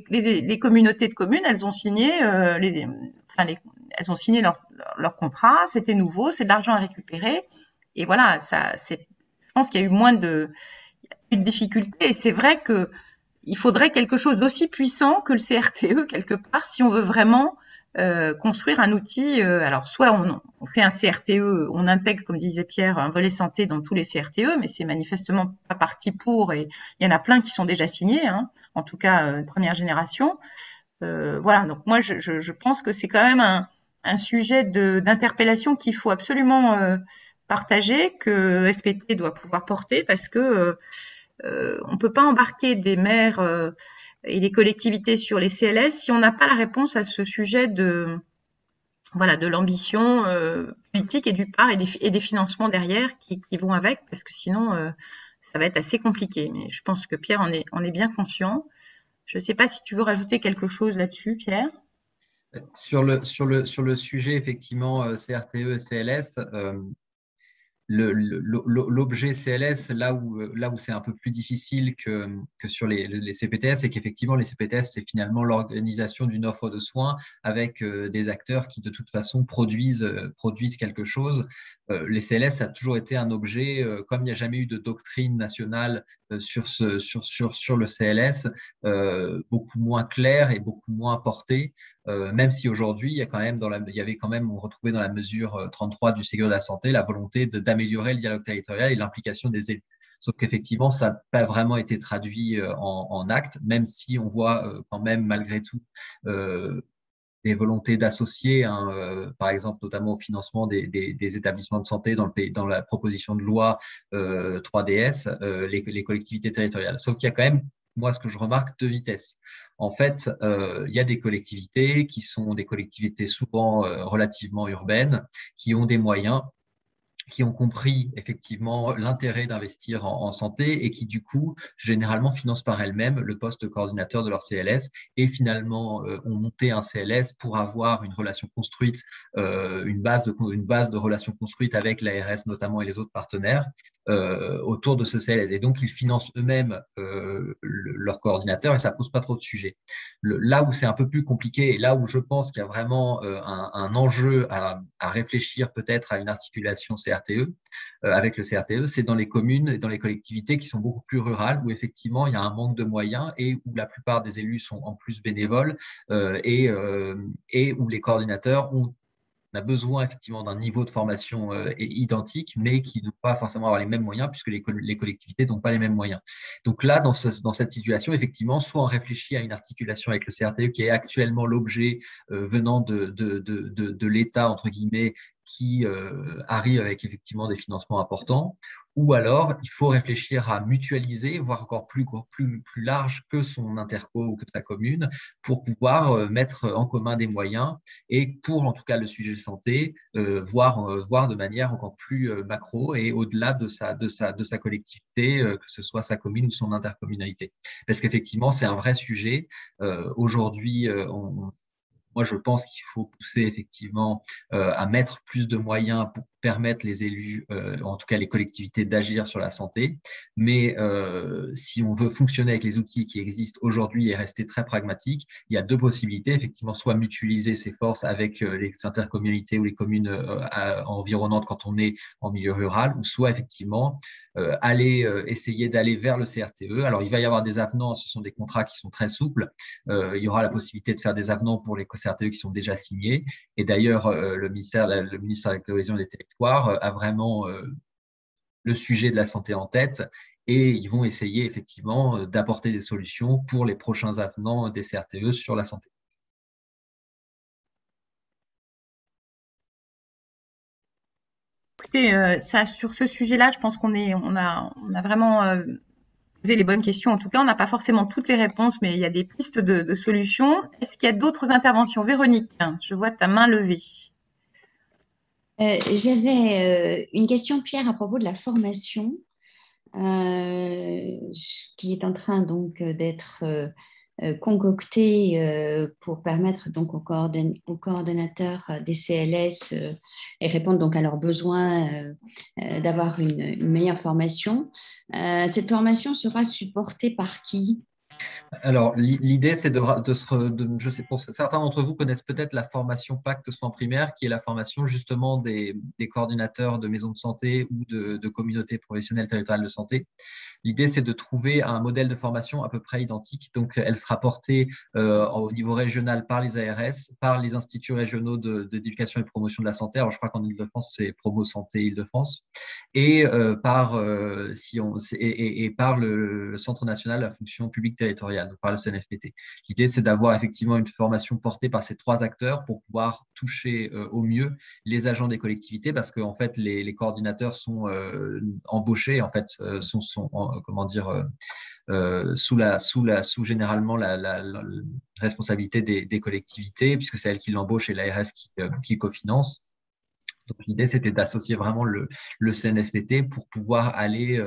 les communautés de communes, elles ont signé, elles ont signé leur contrat. C'était nouveau, c'est de l'argent à récupérer. Et voilà, je pense qu'il y a eu moins de difficultés. Et c'est vrai que il faudrait quelque chose d'aussi puissant que le CRTE quelque part si on veut vraiment construire un outil. Alors, soit on fait un CRTE, on intègre, comme disait Pierre, un volet santé dans tous les CRTE, mais c'est manifestement pas parti pour, et il y en a plein qui sont déjà signés, en tout cas première génération. Voilà, donc moi je pense que c'est quand même un sujet d'interpellation qu'il faut absolument partager, que SPT doit pouvoir porter, parce que on peut pas embarquer des maires et les collectivités sur les CLS si on n'a pas la réponse à ce sujet de l'ambition politique et du part et des financements derrière qui vont avec, parce que sinon ça va être assez compliqué. Mais je pense que Pierre en est bien conscient. Je ne sais pas si tu veux rajouter quelque chose là-dessus, Pierre. Sur le sujet, effectivement, CRTE et CLS, l'objet CLS, là où c'est un peu plus difficile que sur les CPTS, c'est qu'effectivement, les CPTS, c'est finalement l'organisation d'une offre de soins avec des acteurs qui, de toute façon, produisent quelque chose. Les CLS, ça a toujours été un objet, comme il n'y a jamais eu de doctrine nationale sur le CLS, beaucoup moins clair et beaucoup moins porté. Même si aujourd'hui, il y avait quand même, on retrouvait dans la mesure 33 du Ségur de la santé la volonté d'améliorer le dialogue territorial et l'implication des élus. Sauf qu'effectivement, ça n'a pas vraiment été traduit en actes, même si on voit quand même malgré tout des volontés d'associer, hein, par exemple notamment au financement des établissements de santé dans la proposition de loi 3DS, les collectivités territoriales. Sauf qu'il y a quand même, moi, ce que je remarque, deux vitesses. En fait, il y a des collectivités qui sont des collectivités souvent relativement urbaines, qui ont des moyens, qui ont compris effectivement l'intérêt d'investir en santé et qui du coup généralement financent par elles-mêmes le poste coordinateur de leur CLS et finalement ont monté un CLS pour avoir une relation construite, une base de relation construite avec l'ARS notamment et les autres partenaires autour de ce CLS. Et donc ils financent eux-mêmes leur coordinateur et ça pose pas trop de sujets. Là où c'est un peu plus compliqué et là où je pense qu'il y a vraiment un enjeu à réfléchir peut-être à une articulation CRTE, avec le CRTE, c'est dans les communes et dans les collectivités qui sont beaucoup plus rurales, où effectivement il y a un manque de moyens et où la plupart des élus sont en plus bénévoles et où les coordinateurs on a besoin effectivement d'un niveau de formation identique, mais qui ne va pas forcément avoir les mêmes moyens, puisque les collectivités n'ont pas les mêmes moyens. Donc là, dans cette situation, effectivement, soit on réfléchit à une articulation avec le CRTE, qui est actuellement l'objet venant de l'État, entre guillemets, qui arrive avec effectivement des financements importants, ou alors il faut réfléchir à mutualiser, voire encore plus large que son interco ou que sa commune, pour pouvoir mettre en commun des moyens et pour en tout cas le sujet de santé, voir de manière encore plus macro et au-delà de sa collectivité, que ce soit sa commune ou son intercommunalité. Parce qu'effectivement, c'est un vrai sujet. Aujourd'hui, moi, je pense qu'il faut pousser effectivement à mettre plus de moyens pour permettre les élus, en tout cas les collectivités, d'agir sur la santé. Mais si on veut fonctionner avec les outils qui existent aujourd'hui et rester très pragmatique, il y a deux possibilités. Effectivement, soit mutualiser ses forces avec les intercommunalités ou les communes environnantes quand on est en milieu rural, ou soit effectivement essayer d'aller vers le CRTE. Alors, il va y avoir des avenants, ce sont des contrats qui sont très souples. Il y aura la possibilité de faire des avenants pour les CRTE qui sont déjà signés. Et d'ailleurs, le ministère de la Cohésion des Territoires a vraiment le sujet de la santé en tête et ils vont essayer effectivement d'apporter des solutions pour les prochains avenants des CRTE sur la santé. Écoutez, sur ce sujet-là, je pense on a vraiment poser les bonnes questions. En tout cas, on n'a pas forcément toutes les réponses, mais il y a des pistes de solutions. Est-ce qu'il y a d'autres interventions? Véronique, je vois ta main levée. J'avais une question, Pierre, à propos de la formation qui est en train donc d'être concoctée pour permettre donc aux coordonnateurs des CLS et répondre donc à leurs besoins d'avoir une meilleure formation. Cette formation sera supportée par qui? Alors, l'idée, c'est je sais, pour certains d'entre vous connaissent peut-être la formation Pacte Soins Primaires, qui est la formation justement des coordinateurs de maisons de santé ou de communautés professionnelles territoriales de santé. L'idée, c'est de trouver un modèle de formation à peu près identique. Donc, elle sera portée au niveau régional par les ARS, par les instituts régionaux d'éducation et de promotion de la santé. Alors, je crois qu'en Île-de-France, c'est Promo Santé Île-de-France, et par le Centre national de la fonction publique territoriale, par le CNFPT. L'idée, c'est d'avoir effectivement une formation portée par ces trois acteurs pour pouvoir toucher au mieux les agents des collectivités, parce qu'en fait, les coordinateurs sont embauchés, en fait, sous généralement la responsabilité des collectivités, puisque c'est elles qui l'embauchent et l'ARS qui cofinance. Donc, l'idée, c'était d'associer vraiment le CNFPT pour pouvoir aller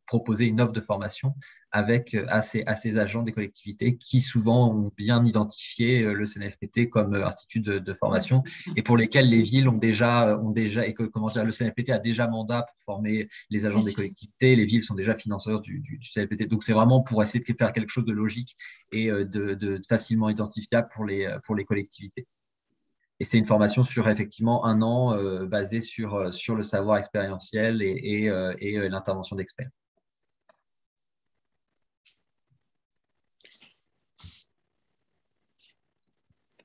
proposer une offre de formation à ces agents des collectivités qui souvent ont bien identifié le CNFPT comme institut de formation et pour lesquels les villes et comment dire, le CNFPT a déjà mandat pour former les agents des collectivités. Les villes sont déjà financeurs du CNFPT. Donc, c'est vraiment pour essayer de faire quelque chose de logique et de facilement identifiable pour les collectivités. Et c'est une formation sur effectivement un an basée sur le savoir expérientiel et l'intervention d'experts.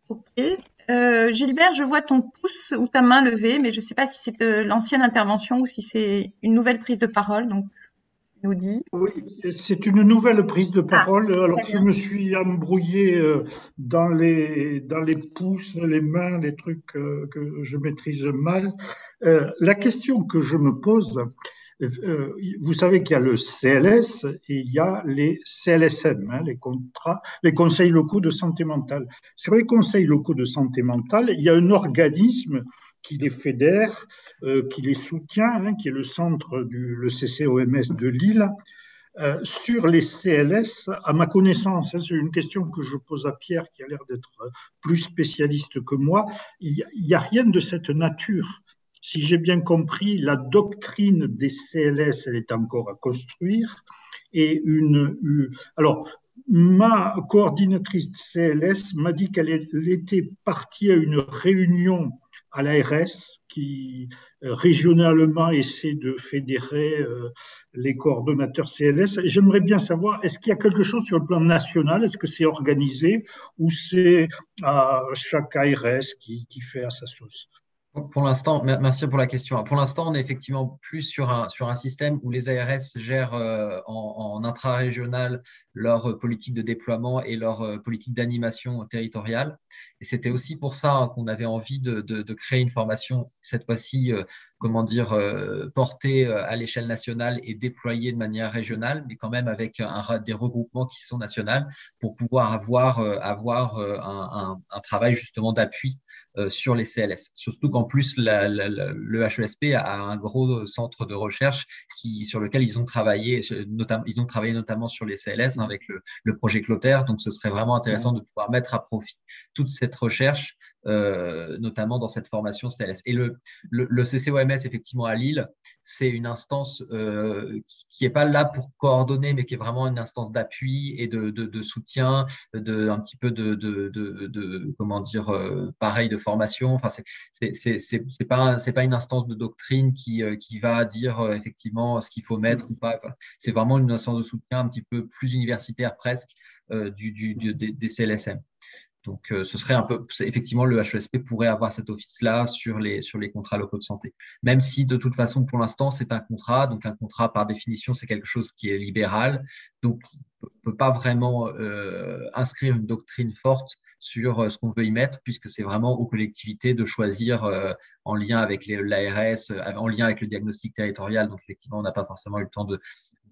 Ok. Gilbert, je vois ton pouce ou ta main levée, mais je ne sais pas si c'est de l'ancienne intervention ou si c'est une nouvelle prise de parole. Donc, tu nous dis. Oui, c'est une nouvelle prise de parole. Alors, très je bien. me suis embrouillé dans les pouces, les mains, les trucs que je maîtrise mal. La question que je me pose, vous savez qu'il y a le CLS et il y a les CLSM, hein, les conseils locaux de santé mentale. Sur les conseils locaux de santé mentale, il y a un organisme qui les fédère, qui les soutient, hein, qui est le centre le CCOMS de Lille. Sur les CLS, à ma connaissance, c'est une question que je pose à Pierre qui a l'air d'être plus spécialiste que moi, il n'y a rien de cette nature. Si j'ai bien compris, la doctrine des CLS, elle est encore à construire. Et alors, ma coordinatrice de CLS m'a dit qu'elle était partie à une réunion à l'ARS qui régionalement essaie de fédérer les coordonnateurs CLS. J'aimerais bien savoir, est-ce qu'il y a quelque chose sur le plan national? Est-ce que c'est organisé ou c'est chaque ARS qui fait à sa sauce? Pour l'instant, merci pour la question. Pour l'instant, on est effectivement plus sur un système où les ARS gèrent en intra-régional leur politique de déploiement et leur politique d'animation territoriale. Et c'était aussi pour ça hein, qu'on avait envie de créer une formation, cette fois-ci, portée à l'échelle nationale et déployée de manière régionale, mais quand même avec des regroupements qui sont nationaux pour pouvoir avoir un travail justement d'appui sur les CLS. Surtout qu'en plus, le HESP a un gros centre de recherche sur lequel ils ont travaillé notamment sur les CLS hein, avec le projet Clotaire. Donc, ce serait vraiment intéressant de pouvoir mettre à profit toute cette recherche, notamment dans cette formation CLS. Et le CCOMS, effectivement, à Lille, c'est une instance qui n'est pas là pour coordonner, mais qui est vraiment une instance d'appui et de soutien, un petit peu pareil, de formation. Enfin, c'est pas une instance de doctrine qui va dire effectivement ce qu'il faut mettre ou pas. C'est vraiment une instance de soutien un petit peu plus universitaire presque des CLSM. Donc, ce serait effectivement, le HESP pourrait avoir cet office-là sur les contrats locaux de santé. Même si, de toute façon, pour l'instant, c'est un contrat. Donc, un contrat, par définition, c'est quelque chose qui est libéral. Donc, on ne peut pas vraiment inscrire une doctrine forte sur ce qu'on veut y mettre, puisque c'est vraiment aux collectivités de choisir en lien avec l'ARS, en lien avec le diagnostic territorial. Donc, effectivement, on n'a pas forcément eu le temps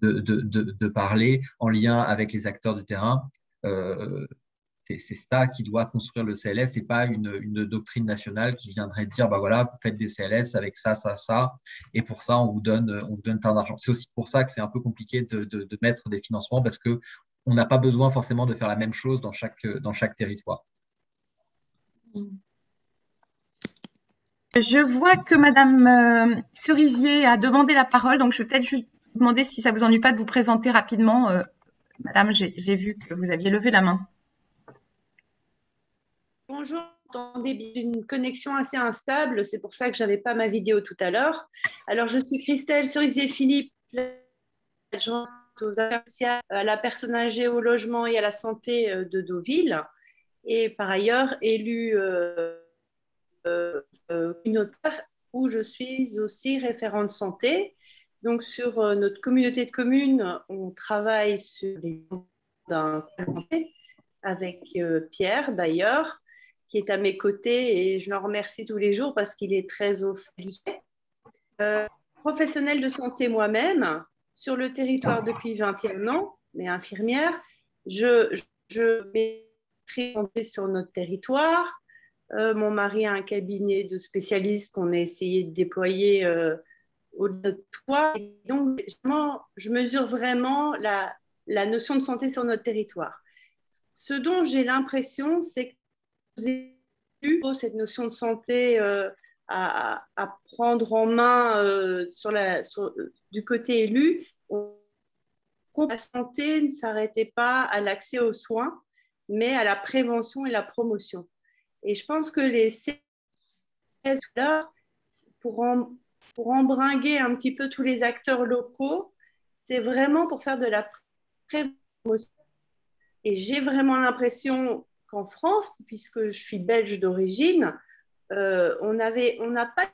de parler, en lien avec les acteurs du terrain. C'est ça qui doit construire le CLS et pas une doctrine nationale qui viendrait dire, bah voilà, vous faites des CLS avec ça, ça, ça, et pour ça, on vous donne tant d'argent. C'est aussi pour ça que c'est un peu compliqué de mettre des financements parce que on n'a pas besoin forcément de faire la même chose dans chaque territoire. Je vois que Madame Cerisier a demandé la parole, donc je vais peut-être juste vous demander si ça vous ennuie pas de vous présenter rapidement. Madame, j'ai vu que vous aviez levé la main. Bonjour, j'ai une connexion assez instable, c'est pour ça que je n'avais pas ma vidéo tout à l'heure. Alors, je suis Christelle Cerisier-Philippe, adjointe aux affaires sociales, à la personne âgée, au logement et à la santé de Deauville, et par ailleurs élue communautaire où je suis aussi référente santé. Donc, sur notre communauté de communes, on travaille sur les d'un avec Pierre d'ailleurs, qui est à mes côtés et je le remercie tous les jours parce qu'il est très au fait. Professionnelle de santé moi-même, sur le territoire depuis 21 ans, mais infirmière, je m'ai présenté sur notre territoire. Mon mari a un cabinet de spécialistes qu'on a essayé de déployer au-delà de toi. Et donc, je mesure vraiment la notion de santé sur notre territoire. Ce dont j'ai l'impression, c'est que vous avez eu cette notion de santé à prendre en main du côté élu. La santé ne s'arrêtait pas à l'accès aux soins, mais à la prévention et la promotion. Et je pense que les CLS, pour embringuer un petit peu tous les acteurs locaux, c'est vraiment pour faire de la prévention. Et j'ai vraiment l'impression qu'en France, puisque je suis belge d'origine, on n'a pas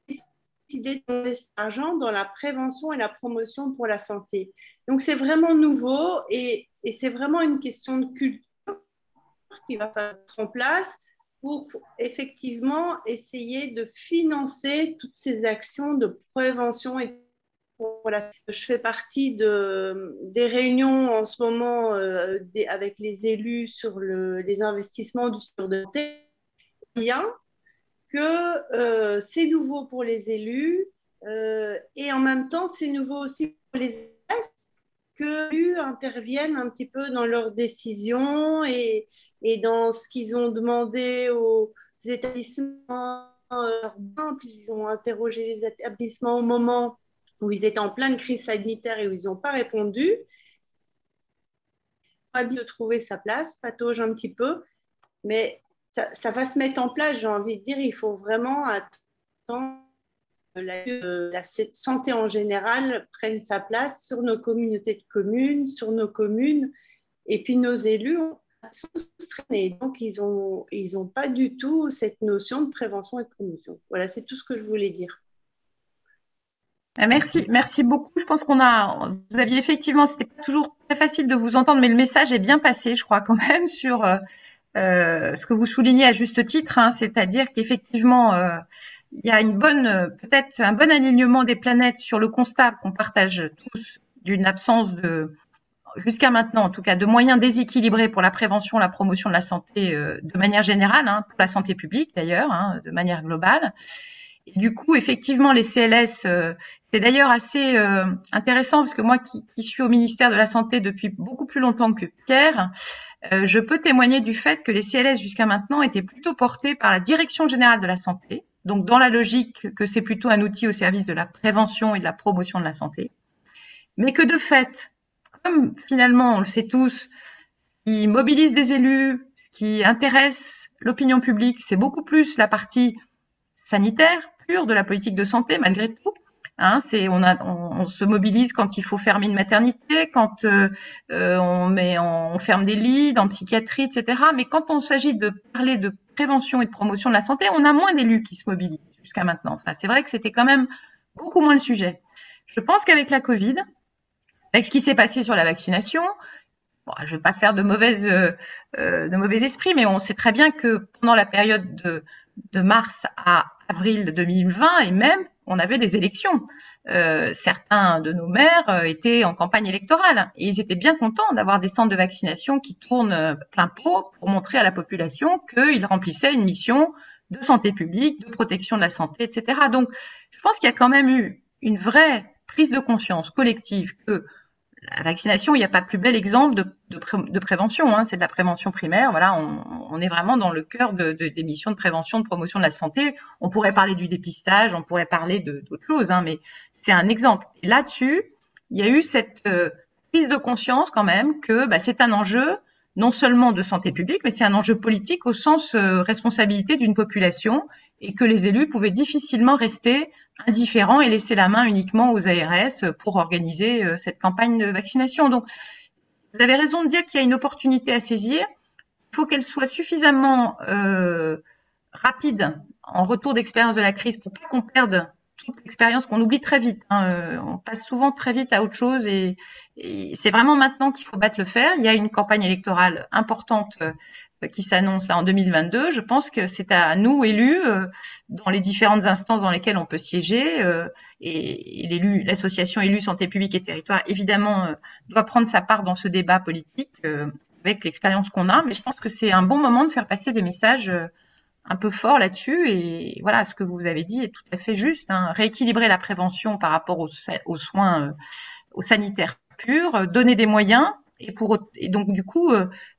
décidé de mettre cet argent dans la prévention et la promotion pour la santé. Donc, c'est vraiment nouveau et c'est vraiment une question de culture qui va faire en place pour effectivement essayer de financer toutes ces actions de prévention et je fais partie des réunions en ce moment avec les élus sur les investissements du secteur de santé. Bien que c'est nouveau pour les élus et en même temps c'est nouveau aussi pour les élus que les élus interviennent un petit peu dans leurs décisions et dans ce qu'ils ont demandé aux établissements urbains, puis ils ont interrogé les établissements au moment où ils étaient en pleine crise sanitaire et où ils n'ont pas répondu. Pas bien de trouver sa place, patauge un petit peu, mais ça va se mettre en place, j'ai envie de dire. Il faut vraiment attendre que la santé en général prenne sa place sur nos communautés de communes, sur nos communes, et puis nos élus sont traînés. Donc, ils ont pas du tout cette notion de prévention et de promotion. Voilà, c'est tout ce que je voulais dire. Merci beaucoup. Je pense vous aviez effectivement, c'était pas toujours très facile de vous entendre, mais le message est bien passé, je crois quand même, sur ce que vous soulignez à juste titre, hein, c'est-à-dire qu'effectivement, il y a peut-être un bon alignement des planètes sur le constat qu'on partage tous d'une absence jusqu'à maintenant en tout cas, de moyens déséquilibrés pour la prévention, la promotion de la santé de manière générale, hein, pour la santé publique d'ailleurs, hein, de manière globale. Et du coup, effectivement, les CLS, c'est d'ailleurs assez intéressant parce que moi qui suis au ministère de la Santé depuis beaucoup plus longtemps que Pierre, je peux témoigner du fait que les CLS jusqu'à maintenant étaient plutôt portés par la Direction générale de la santé, donc dans la logique que c'est plutôt un outil au service de la prévention et de la promotion de la santé, mais que de fait, comme finalement, on le sait tous, qui mobilise des élus, qui intéresse l'opinion publique, c'est beaucoup plus la partie sanitaire pure de la politique de santé malgré tout. Hein, on se mobilise quand il faut fermer une maternité, quand on ferme des lits dans psychiatrie, etc. Mais quand on s'agit de parler de prévention et de promotion de la santé, on a moins d'élus qui se mobilisent jusqu'à maintenant. Enfin, c'est vrai que c'était quand même beaucoup moins le sujet. Je pense qu'avec la Covid, avec ce qui s'est passé sur la vaccination, bon, je ne vais pas faire de mauvais esprit, mais on sait très bien que pendant la période de mars à avril 2020 et même, on avait des élections. Certains de nos maires étaient en campagne électorale et ils étaient bien contents d'avoir des centres de vaccination qui tournent plein pot pour montrer à la population qu'ils remplissaient une mission de santé publique, de protection de la santé, etc. Donc, je pense qu'il y a quand même eu une vraie prise de conscience collective que la vaccination, il n'y a pas plus bel exemple de prévention, hein, c'est de la prévention primaire. Voilà, on est vraiment dans le cœur des missions de prévention, de promotion de la santé. On pourrait parler du dépistage, on pourrait parler d'autres choses, hein, mais c'est un exemple. Et là-dessus, il y a eu cette prise de conscience quand même que c'est un enjeu non seulement de santé publique, mais c'est un enjeu politique au sens responsabilité d'une population et que les élus pouvaient difficilement rester indifférents et laisser la main uniquement aux ARS pour organiser cette campagne de vaccination. Donc, vous avez raison de dire qu'il y a une opportunité à saisir. Il faut qu'elle soit suffisamment rapide en retour d'expérience de la crise pour pas qu'on perde toute l'expérience, qu'on oublie très vite. Hein. On passe souvent très vite à autre chose et c'est vraiment maintenant qu'il faut battre le fer. Il y a une campagne électorale importante qui s'annonce là en 2022. Je pense que c'est à nous, élus, dans les différentes instances dans lesquelles on peut siéger, et l'association Élus Santé publique et Territoire, évidemment, doit prendre sa part dans ce débat politique avec l'expérience qu'on a. Mais je pense que c'est un bon moment de faire passer des messages un peu fort là-dessus. Et voilà, ce que vous avez dit est tout à fait juste, hein. Rééquilibrer la prévention par rapport aux soins, aux sanitaires purs, donner des moyens et donc du coup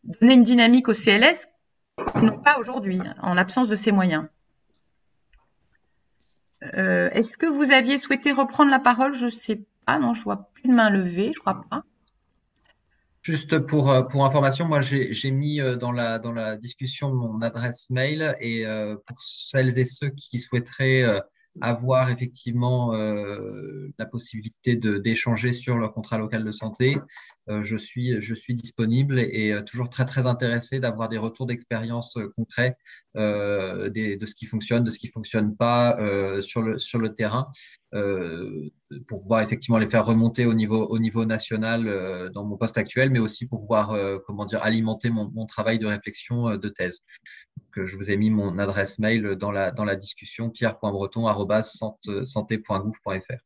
donner une dynamique au CLS qu'ils n'ont pas aujourd'hui en l'absence de ces moyens. Est-ce que vous aviez souhaité reprendre la parole? Je sais pas, non, je vois plus de main levée, je crois pas. Juste pour information, moi j'ai mis dans la discussion mon adresse mail et pour celles et ceux qui souhaiteraient avoir effectivement la possibilité d'échanger sur leur contrat local de santé, je suis disponible et toujours très très intéressé d'avoir des retours d'expérience concrets de ce qui fonctionne, de ce qui fonctionne pas sur le terrain. Pour pouvoir effectivement les faire remonter au niveau national dans mon poste actuel, mais aussi pour pouvoir alimenter mon travail de réflexion de thèse. Donc, je vous ai mis mon adresse mail dans la discussion, pierre.breton@santé.gouv.fr.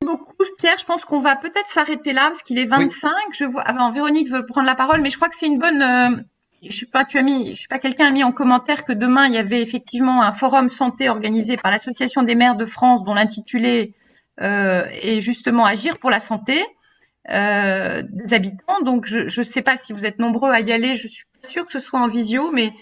Merci beaucoup, Pierre. Je pense qu'on va peut-être s'arrêter là parce qu'il est 25. Oui. Je vois. Véronique veut prendre la parole, mais je crois que c'est une bonne. Je sais pas, quelqu'un a mis en commentaire que demain il y avait effectivement un forum santé organisé par l'Association des maires de France, dont l'intitulé est justement Agir pour la santé des habitants. Donc je sais pas si vous êtes nombreux à y aller. Je suis pas sûre que ce soit en visio, mais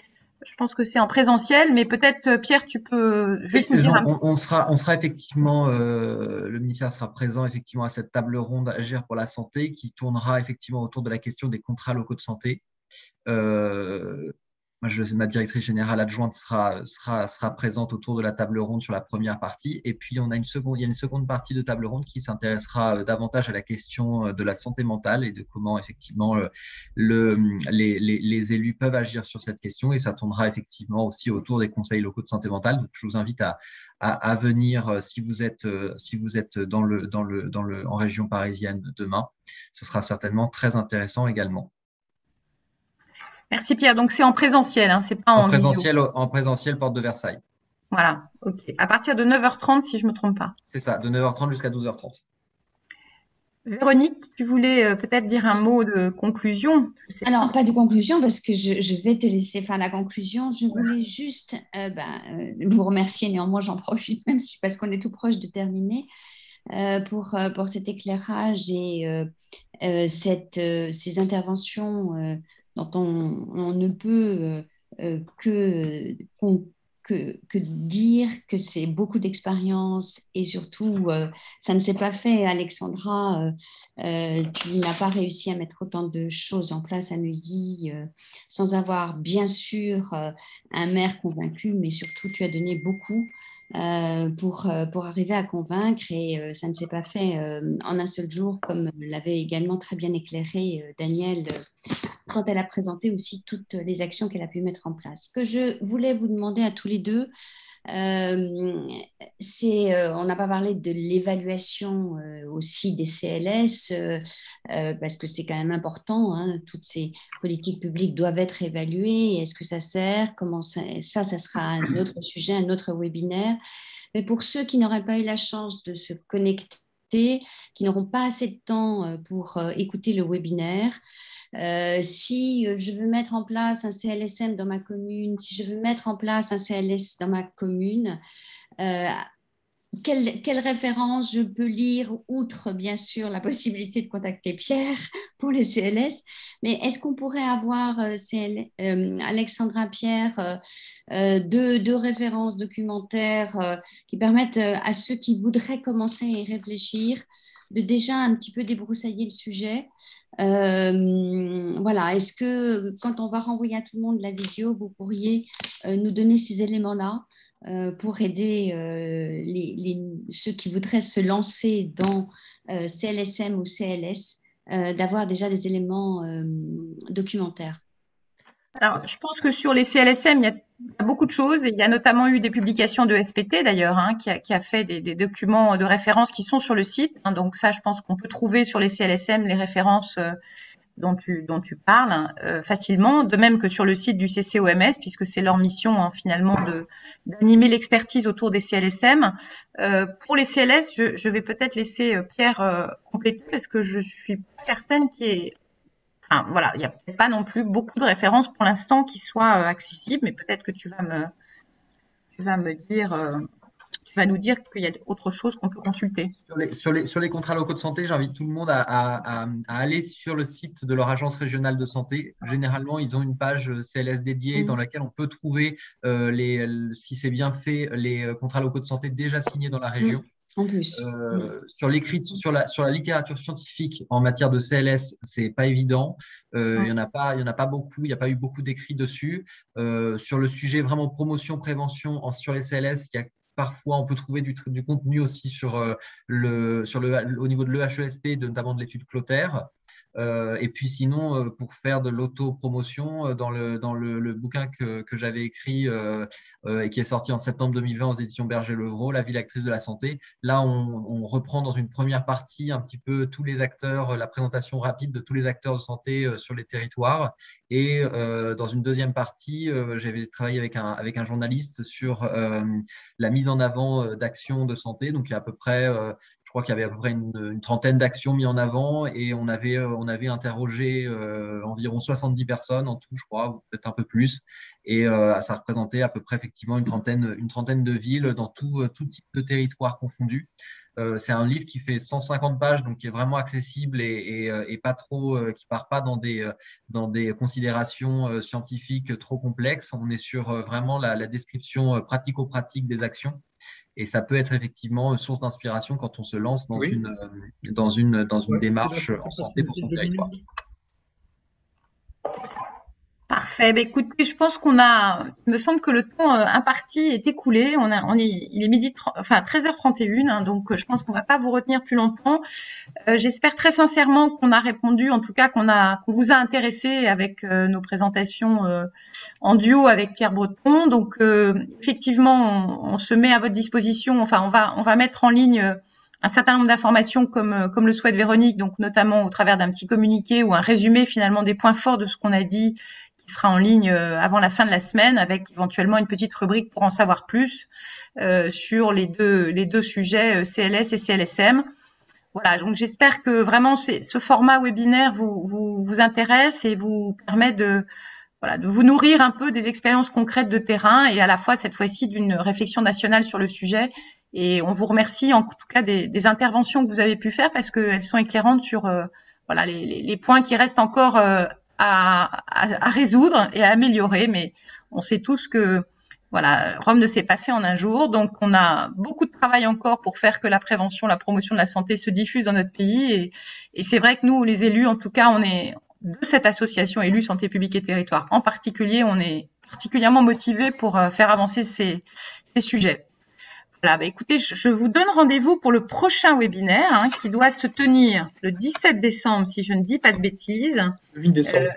je pense que c'est en présentiel. Mais peut-être Pierre, tu peux juste nous dire un peu. On sera effectivement, le ministère sera présent effectivement à cette table ronde Agir pour la santé qui tournera effectivement autour de la question des contrats locaux de santé. Ma directrice générale adjointe sera présente autour de la table ronde sur la première partie. Et puis, il y a une seconde partie de table ronde qui s'intéressera davantage à la question de la santé mentale et de comment, effectivement, les élus peuvent agir sur cette question. Et ça tournera effectivement aussi autour des conseils locaux de santé mentale. Donc, je vous invite à venir si vous êtes en région parisienne demain. Ce sera certainement très intéressant également. Merci Pierre. Donc c'est en présentiel, hein, c'est pas en présentiel, visio. En présentiel, porte de Versailles. Voilà, ok. À partir de 9h30, si je me trompe pas. C'est ça, de 9h30 jusqu'à 12h30. Véronique, tu voulais peut-être dire un mot de conclusion? Alors, pas de conclusion parce que je vais te laisser faire la conclusion. Je voulais juste vous remercier. Néanmoins, j'en profite, même si parce qu'on est tout proche de terminer, pour cet éclairage et ces interventions dont on ne peut que dire que c'est beaucoup d'expérience et surtout, ça ne s'est pas fait, Alexandra. Tu n'as pas réussi à mettre autant de choses en place à Neuilly sans avoir, bien sûr, un maire convaincu, mais surtout, tu as donné beaucoup pour arriver à convaincre et ça ne s'est pas fait en un seul jour, comme l'avait également très bien éclairé Danielle quand elle a présenté aussi toutes les actions qu'elle a pu mettre en place. Ce que je voulais vous demander à tous les deux, c'est, on n'a pas parlé de l'évaluation aussi des CLS, parce que c'est quand même important, hein, toutes ces politiques publiques doivent être évaluées. Est-ce que ça sert? Comment ça sera un autre sujet, un autre webinaire. Mais pour ceux qui n'auraient pas eu la chance de se connecter, qui n'auront pas assez de temps pour écouter le webinaire, si je veux mettre en place un CLSM dans ma commune, si je veux mettre en place un CLS dans ma commune, quelle référence je peux lire, outre bien sûr la possibilité de contacter Pierre pour les CLS, mais est-ce qu'on pourrait avoir, Alexandra, Pierre, deux références documentaires qui permettent à ceux qui voudraient commencer à y réfléchir de déjà un petit peu débroussailler le sujet. Voilà, est-ce que quand on va renvoyer à tout le monde la visio, vous pourriez nous donner ces éléments-là pour aider ceux qui voudraient se lancer dans CLSM ou CLS, d'avoir déjà des éléments documentaires? Alors, je pense que sur les CLSM, il y a beaucoup de choses. Et il y a notamment eu des publications de SPT, d'ailleurs, hein, qui a fait des documents de référence qui sont sur le site. Hein, donc ça, je pense qu'on peut trouver sur les CLSM les références dont tu parles facilement, de même que sur le site du CCOMS, puisque c'est leur mission hein, finalement d'animer l'expertise autour des CLSM. Pour les CLS, je vais peut-être laisser Pierre compléter, parce que je suis certaine qu'il y ait enfin, voilà, il n'y a peut-être pas non plus beaucoup de références pour l'instant qui soient accessibles, mais peut-être que tu vas me dire, tu vas nous dire qu'il y a autre chose qu'on peut consulter. Sur les contrats locaux de santé, j'invite tout le monde à aller sur le site de leur agence régionale de santé. Généralement, ils ont une page CLS dédiée dans laquelle on peut trouver, si c'est bien fait, les contrats locaux de santé déjà signés dans la région. En plus. Sur la littérature scientifique en matière de CLS, c'est pas évident. Il y en a pas beaucoup. Il n'y a pas eu beaucoup d'écrits dessus. Sur le sujet vraiment promotion, prévention sur les CLS, il y a parfois, on peut trouver du contenu aussi au niveau de l'EHESP, notamment de l'étude Clotaire. Et puis sinon, pour faire de l'autopromotion, dans le bouquin que j'avais écrit et qui est sorti en septembre 2020 aux éditions Berger-Levrault, La ville actrice de la santé, là, on reprend dans une première partie un petit peu tous les acteurs, la présentation rapide de tous les acteurs de santé sur les territoires. Et dans une deuxième partie, j'avais travaillé avec un journaliste sur la mise en avant d'actions de santé. Donc, il y a à peu près… je crois qu'il y avait à peu près une trentaine d'actions mises en avant et on avait interrogé environ 70 personnes en tout, je crois, ou peut-être un peu plus. Et ça représentait à peu près effectivement une trentaine de villes dans tout type de territoire confondu. C'est un livre qui fait 150 pages, donc qui est vraiment accessible et pas trop, qui part pas dans des considérations scientifiques trop complexes. On est sur vraiment la description pratico-pratique des actions. Et ça peut être effectivement une source d'inspiration quand on se lance dans une démarche en santé pour son territoire. Parfait. Ben, écoutez, je pense il me semble que le temps imparti est écoulé. Il est 13h31, hein, donc je pense qu'on va pas vous retenir plus longtemps. J'espère très sincèrement qu'on a répondu, en tout cas qu'on vous a intéressé avec nos présentations en duo avec Pierre Breton. Donc effectivement, on se met à votre disposition. Enfin, on va mettre en ligne un certain nombre d'informations comme le souhaite Véronique, donc notamment au travers d'un petit communiqué ou un résumé finalement des points forts de ce qu'on a dit, qui sera en ligne avant la fin de la semaine, avec éventuellement une petite rubrique pour en savoir plus sur les deux sujets CLS et CLSM. Voilà, donc j'espère que vraiment ce format webinaire vous intéresse et vous permet de vous nourrir un peu des expériences concrètes de terrain et à la fois cette fois-ci d'une réflexion nationale sur le sujet. Et on vous remercie en tout cas des interventions que vous avez pu faire parce qu'elles sont éclairantes sur les points qui restent encore à résoudre et à améliorer. Mais on sait tous que Rome ne s'est pas fait en un jour, donc on a beaucoup de travail encore pour faire que la prévention, la promotion de la santé se diffuse dans notre pays. Et c'est vrai que nous, les élus, en tout cas, on est de cette association Élus Santé Publique et Territoire en particulier, on est particulièrement motivés pour faire avancer ces sujets. Voilà, bah écoutez, je vous donne rendez-vous pour le prochain webinaire qui doit se tenir le 17 décembre, si je ne dis pas de bêtises. Le 8 décembre.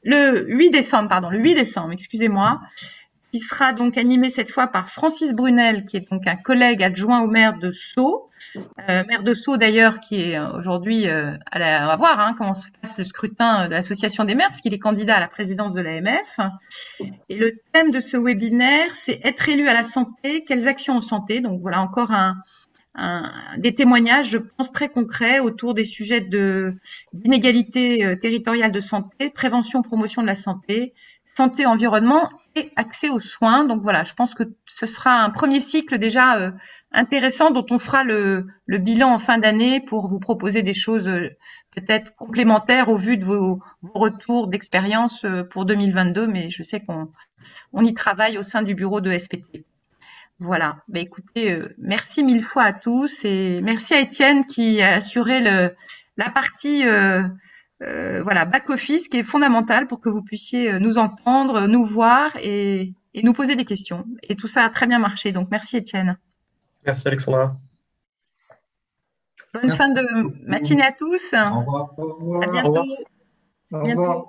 Le 8 décembre, excusez-moi. Qui sera donc animé cette fois par Francis Brunel, qui est donc un collègue adjoint au maire de Sceaux. Maire de Sceaux d'ailleurs, qui est aujourd'hui, on va voir comment se passe le scrutin de l'association des maires, parce qu'il est candidat à la présidence de l'AMF. Et le thème de ce webinaire, c'est être élu à la santé, quelles actions en santé. Donc voilà encore des témoignages, je pense, très concrets autour des sujets d'inégalité territoriale de santé, prévention, promotion de la santé, santé, environnement et accès aux soins. Donc voilà, je pense que ce sera un premier cycle déjà intéressant dont on fera le bilan en fin d'année pour vous proposer des choses peut-être complémentaires au vu de vos retours d'expérience pour 2022, mais je sais qu'on y travaille au sein du bureau de SPT. Voilà, bah écoutez, merci mille fois à tous et merci à Étienne qui a assuré la partie back-office qui est fondamentale pour que vous puissiez nous entendre, nous voir et nous poser des questions. Et tout ça a très bien marché, donc merci Étienne. Merci Alexandra. Bonne fin de matinée à tous. Au revoir. À bientôt. Au revoir.